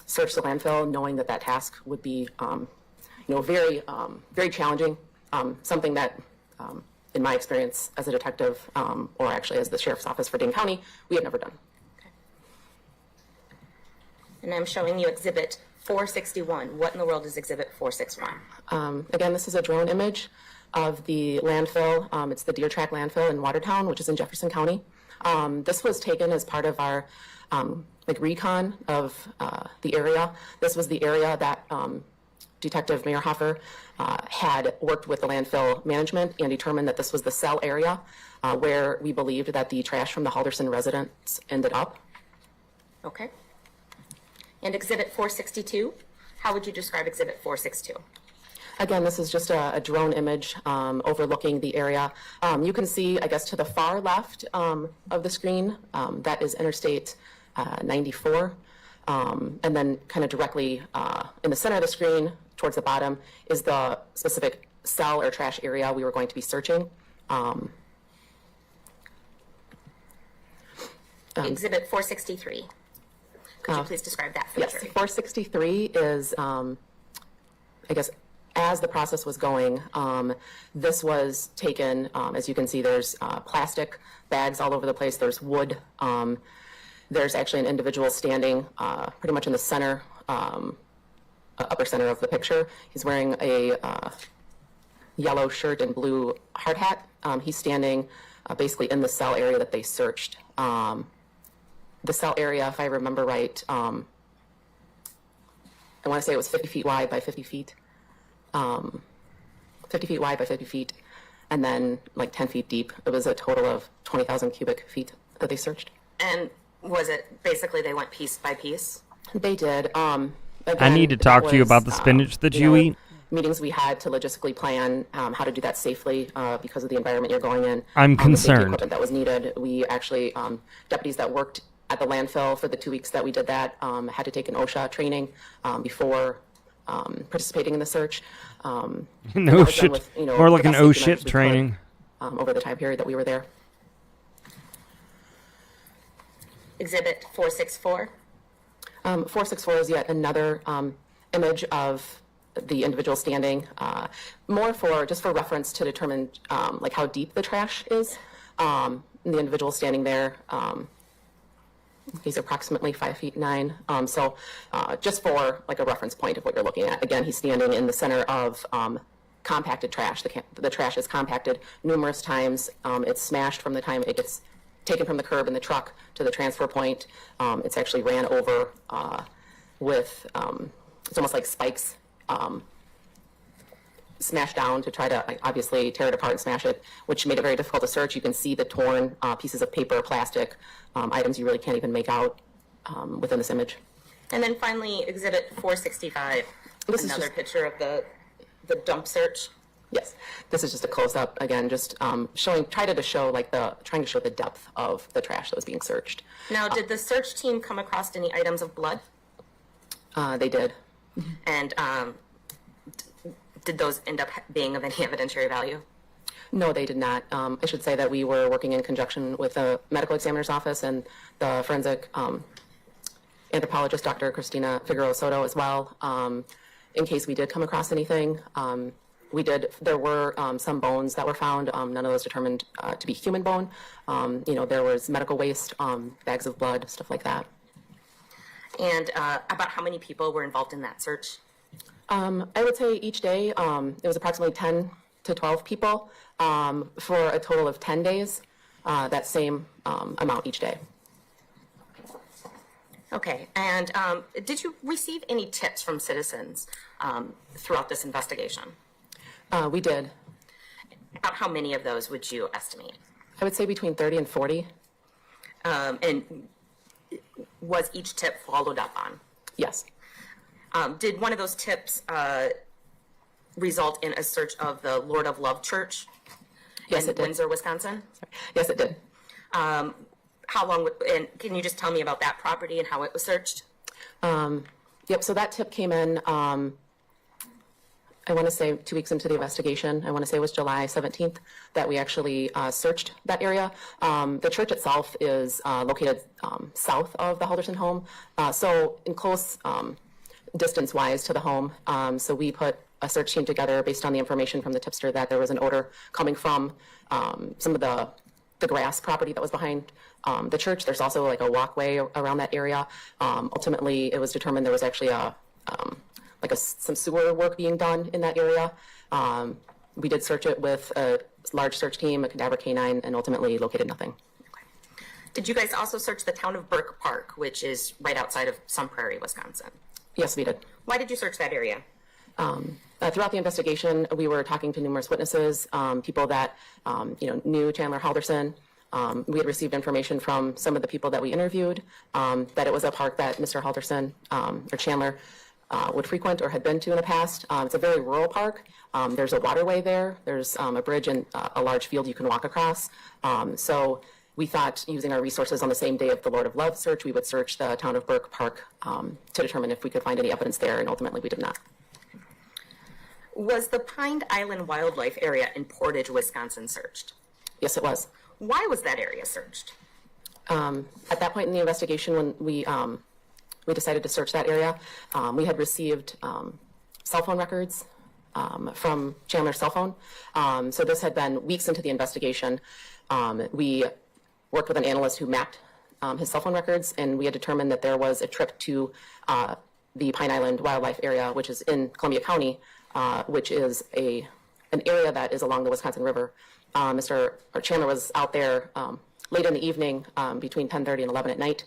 Speaker 10: search the landfill, knowing that that task would be, very, very challenging. Something that, in my experience as a detective, or actually as the Sheriff's Office for Dane County, we had never done.
Speaker 11: Okay. And I'm showing you Exhibit 461. What in the world is Exhibit 461?
Speaker 10: Again, this is a drone image of the landfill. It's the Deer Track landfill in Watertown, which is in Jefferson County. This was taken as part of our recon of the area. This was the area that Detective Meyerhofer had worked with the landfill management and determined that this was the cell area where we believed that the trash from the Halderson residence ended up.
Speaker 11: Okay. And Exhibit 462, how would you describe Exhibit 462?
Speaker 10: Again, this is just a drone image overlooking the area. You can see, I guess, to the far left of the screen, that is Interstate 94. And then kind of directly in the center of the screen, towards the bottom, is the specific cell or trash area we were going to be searching.
Speaker 11: Exhibit 463. Could you please describe that for the
Speaker 10: Yes,
Speaker 11: jury?
Speaker 10: 463 is, as the process was going, this was taken, as you can see, there's plastic bags all over the place, there's wood, there's actually an individual standing pretty much in the center, upper center of the picture. He's wearing a yellow shirt and blue hard hat. He's standing basically in the cell area that they searched. The cell area, if I remember right, I want to say it was 50 feet wide by 50 feet. 50 feet wide by 50 feet, and then like 10 feet deep. It was a total of 20,000 cubic feet that they searched.
Speaker 11: And was it basically they went piece by piece?
Speaker 10: They did.
Speaker 1: I
Speaker 10: Again,
Speaker 1: need to talk
Speaker 10: that
Speaker 1: to you
Speaker 10: was,
Speaker 1: about the spinach that you eat.
Speaker 10: Meetings we had to logistically plan how to do that safely because of the environment you're going in.
Speaker 1: I'm
Speaker 10: The safety
Speaker 1: concerned.
Speaker 10: equipment that was needed. We actually, deputies that worked at the landfill for the 2 weeks that we did that had to take an OSHA training before participating in the search.
Speaker 1: No
Speaker 10: that was done
Speaker 1: shit.
Speaker 10: with,
Speaker 1: More like
Speaker 10: the
Speaker 1: an
Speaker 10: best
Speaker 1: oh
Speaker 10: safety measures
Speaker 1: shit
Speaker 10: we
Speaker 1: training.
Speaker 10: could, over the time period that we were there.
Speaker 11: Exhibit 464.
Speaker 10: 464 is yet another image of the individual standing, more for just for reference to determine like how deep the trash is. The individual standing there, he's approximately 5'9". So just for like a reference point of what you're looking at. Again, he's standing in the center of compacted trash. The trash is compacted numerous times. It's smashed from the time it gets taken from the curb in the truck to the transfer point. It's actually ran over with, it's almost like spikes smashed down to try to obviously tear it apart and smash it, which made it very difficult to search. You can see the torn pieces of paper, plastic, items you really can't even make out within this image.
Speaker 11: And then finally, Exhibit 465,
Speaker 10: This is
Speaker 11: another
Speaker 10: just-
Speaker 11: picture of the dump search.
Speaker 10: Yes, this is just a close-up, again, just trying to show the depth of the trash that was being searched.
Speaker 11: Now, did the search team come across any items of blood?
Speaker 10: They did.
Speaker 11: And did those end up being of any evidentiary value?
Speaker 10: No, they did not. I should say that we were working in conjunction with the medical examiner's office and the forensic anthropologist, Dr. Christina Figueroa Soto, as well, in case we did come across anything. There were some bones that were found, none of those determined to be human bone. There was medical waste, bags of blood, stuff like that.
Speaker 11: And about how many people were involved in that search?
Speaker 10: I would say each day it was approximately 10 to 12 people for a total of 10 days, that same amount each day.
Speaker 11: Okay, and did you receive any tips from citizens throughout this investigation?
Speaker 10: We did.
Speaker 11: About how many of those would you estimate?
Speaker 10: I would say between 30 and 40.
Speaker 11: And was each tip followed up on?
Speaker 10: Yes.
Speaker 11: Did one of those tips result in a search of the Lord of Love Church
Speaker 10: Yes,
Speaker 11: in
Speaker 10: it did.
Speaker 11: Windsor, Wisconsin?
Speaker 10: Yes, it did.
Speaker 11: How long, and can you just tell me about that property and how it was searched?
Speaker 10: Yep, so that tip came in, I want to say 2 weeks into the investigation. I want to say it was July 17th that we actually searched that area. The church itself is located south of the Halderson home, so in close distance-wise to the home. So we put a search team together based on the information from the tipster that there was an odor coming from some of the grass property that was behind the church. There's also like a walkway around that area. Ultimately, it was determined there was actually some sewer work being done in that area. We did search it with a large search team, a cadaver canine, and ultimately located nothing.
Speaker 11: Did you guys also search the town of Burke Park, which is right outside of Sun Prairie, Wisconsin?
Speaker 10: Yes, we did.
Speaker 11: Why did you search that area?
Speaker 10: Throughout the investigation, we were talking to numerous witnesses, people that knew Chandler Halderson. We had received information from some of the people that we interviewed that it was a park that Mr. Halderson or Chandler would frequent or had been to in the past. It's a very rural park. There's a waterway there. There's a bridge and a large field you can walk across. So we thought, using our resources on the same day of the Lord of Love search, we would search the town of Burke Park to determine if we could find any evidence there, and ultimately we did not.
Speaker 11: Was the Pine Island Wildlife Area in Portage, Wisconsin searched?
Speaker 10: Yes, it was.
Speaker 11: Why was that area searched?
Speaker 10: At that point in the investigation, when we decided to search that area, we had received cell phone records from Chandler's cell phone. So this had been weeks into the investigation. We worked with an analyst who mapped his cell phone records, and we had determined that there was a trip to the Pine Island Wildlife Area, which is in Columbia County, which is an area that is along the Wisconsin River. Mr. Chandler was out there late in the evening, between 10:30 and 11 at night.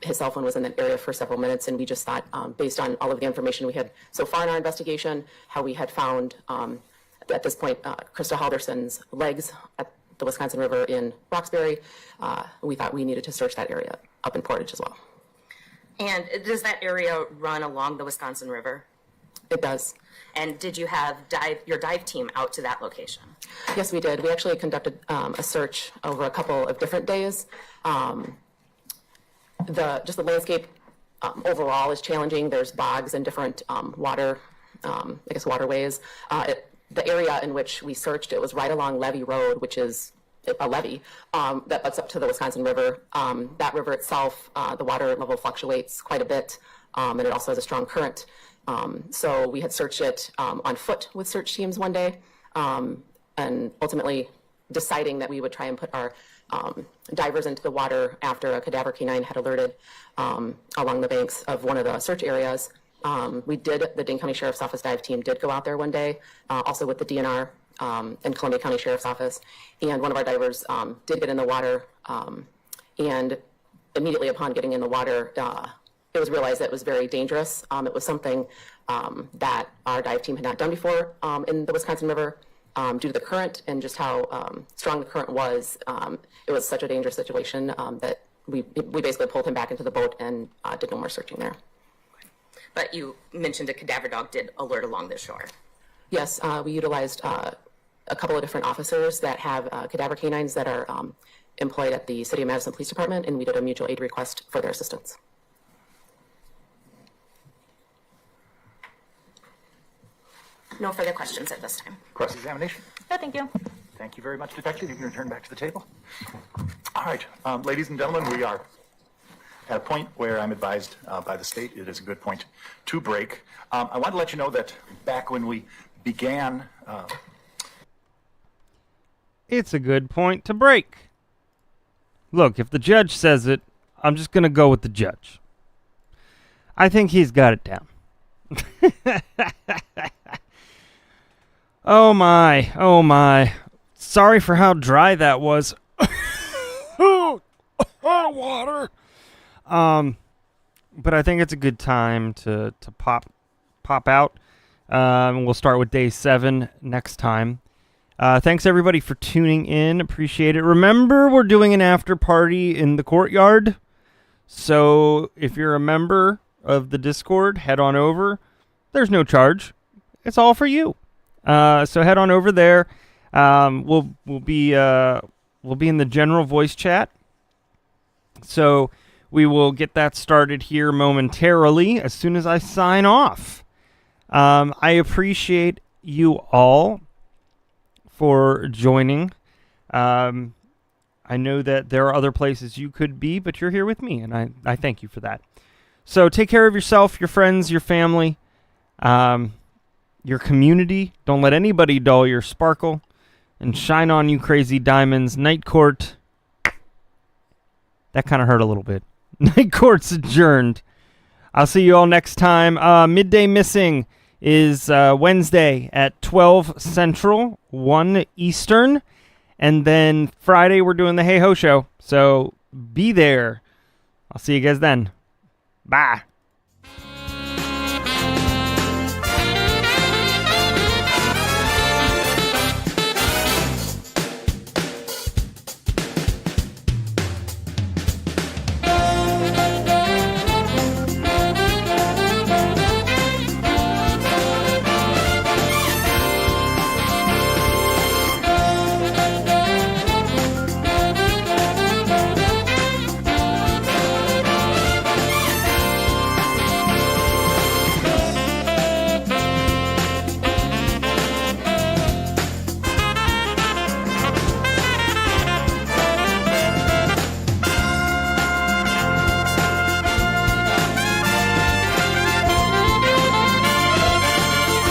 Speaker 11: his cell phone was in that area for several minutes, and we just thought, based on all of the information we had so far in our investigation, how we had found, at this point, Krista Halderson's legs at the Wisconsin River in Roxbury, we thought we needed to search that area up in Portage as well.
Speaker 10: And does that area run along the Wisconsin River?
Speaker 11: It does.
Speaker 10: And did you have your dive team out to that location?
Speaker 11: Yes, we did. We actually conducted a search over a couple of different days. Just the landscape overall is challenging. There's bogs and different waterways. The area in which we searched, it was right along Levee Road, which is a levee that butts up to the Wisconsin River. That river itself, the water level fluctuates quite a bit, and it also has a strong current. So we had searched it on foot with search teams one day, and ultimately deciding that we would try and put our divers into the water after a cadaver canine had alerted along the banks of one of the search areas. The Dane County Sheriff's Office dive team did go out there one day, also with the DNR and Columbia County Sheriff's Office, and one of our divers did get in the water, and immediately upon getting in the water, it was realized that it was very dangerous. It was something that our dive team had not done before in the Wisconsin River. Due to the current and just how strong the current was, it was such a dangerous situation that we basically pulled him back into the boat and did no more searching there.
Speaker 10: But you mentioned a cadaver dog did alert along the shore.
Speaker 11: Yes, we utilized a couple of different officers that have cadaver canines that are employed at the City of Madison Police Department, and we did a mutual aid request for their assistance.
Speaker 10: No further questions at this time.
Speaker 12: Cross-examination.
Speaker 10: No, thank you.
Speaker 12: Thank you very much, Detective. You can return back to the table. All right, ladies and gentlemen, we are at a point where I'm advised by the state it is a good point to break. I want to let you know that back when we began...
Speaker 1: It's a good point to break. Look, if the judge says it, I'm just going to go with the judge. I think he's got it down. Oh my, oh my. Sorry for how dry that was. Water. But I think it's a good time to pop out. We'll start with day 7 next time. Thanks everybody for tuning in. Appreciate it. Remember, we're doing an after party in the courtyard. So if you're a member of the Discord, head on over. There's no charge. It's all for you. So head on over there. We'll be in the general voice chat. So we will get that started here momentarily as soon as I sign off. I appreciate you all for joining. I know that there are other places you could be, but you're here with me, and I thank you for that. So take care of yourself, your friends, your family, your community. Don't let anybody dull your sparkle. And shine on, you crazy diamonds. Night Court. That kind of hurt a little bit. Night Court's adjourned. I'll see you all next time. Midday Missing is Wednesday at 12 Central, 1 Eastern. And then Friday we're doing the Hey Ho Show. So be there. I'll see you guys then. Bye.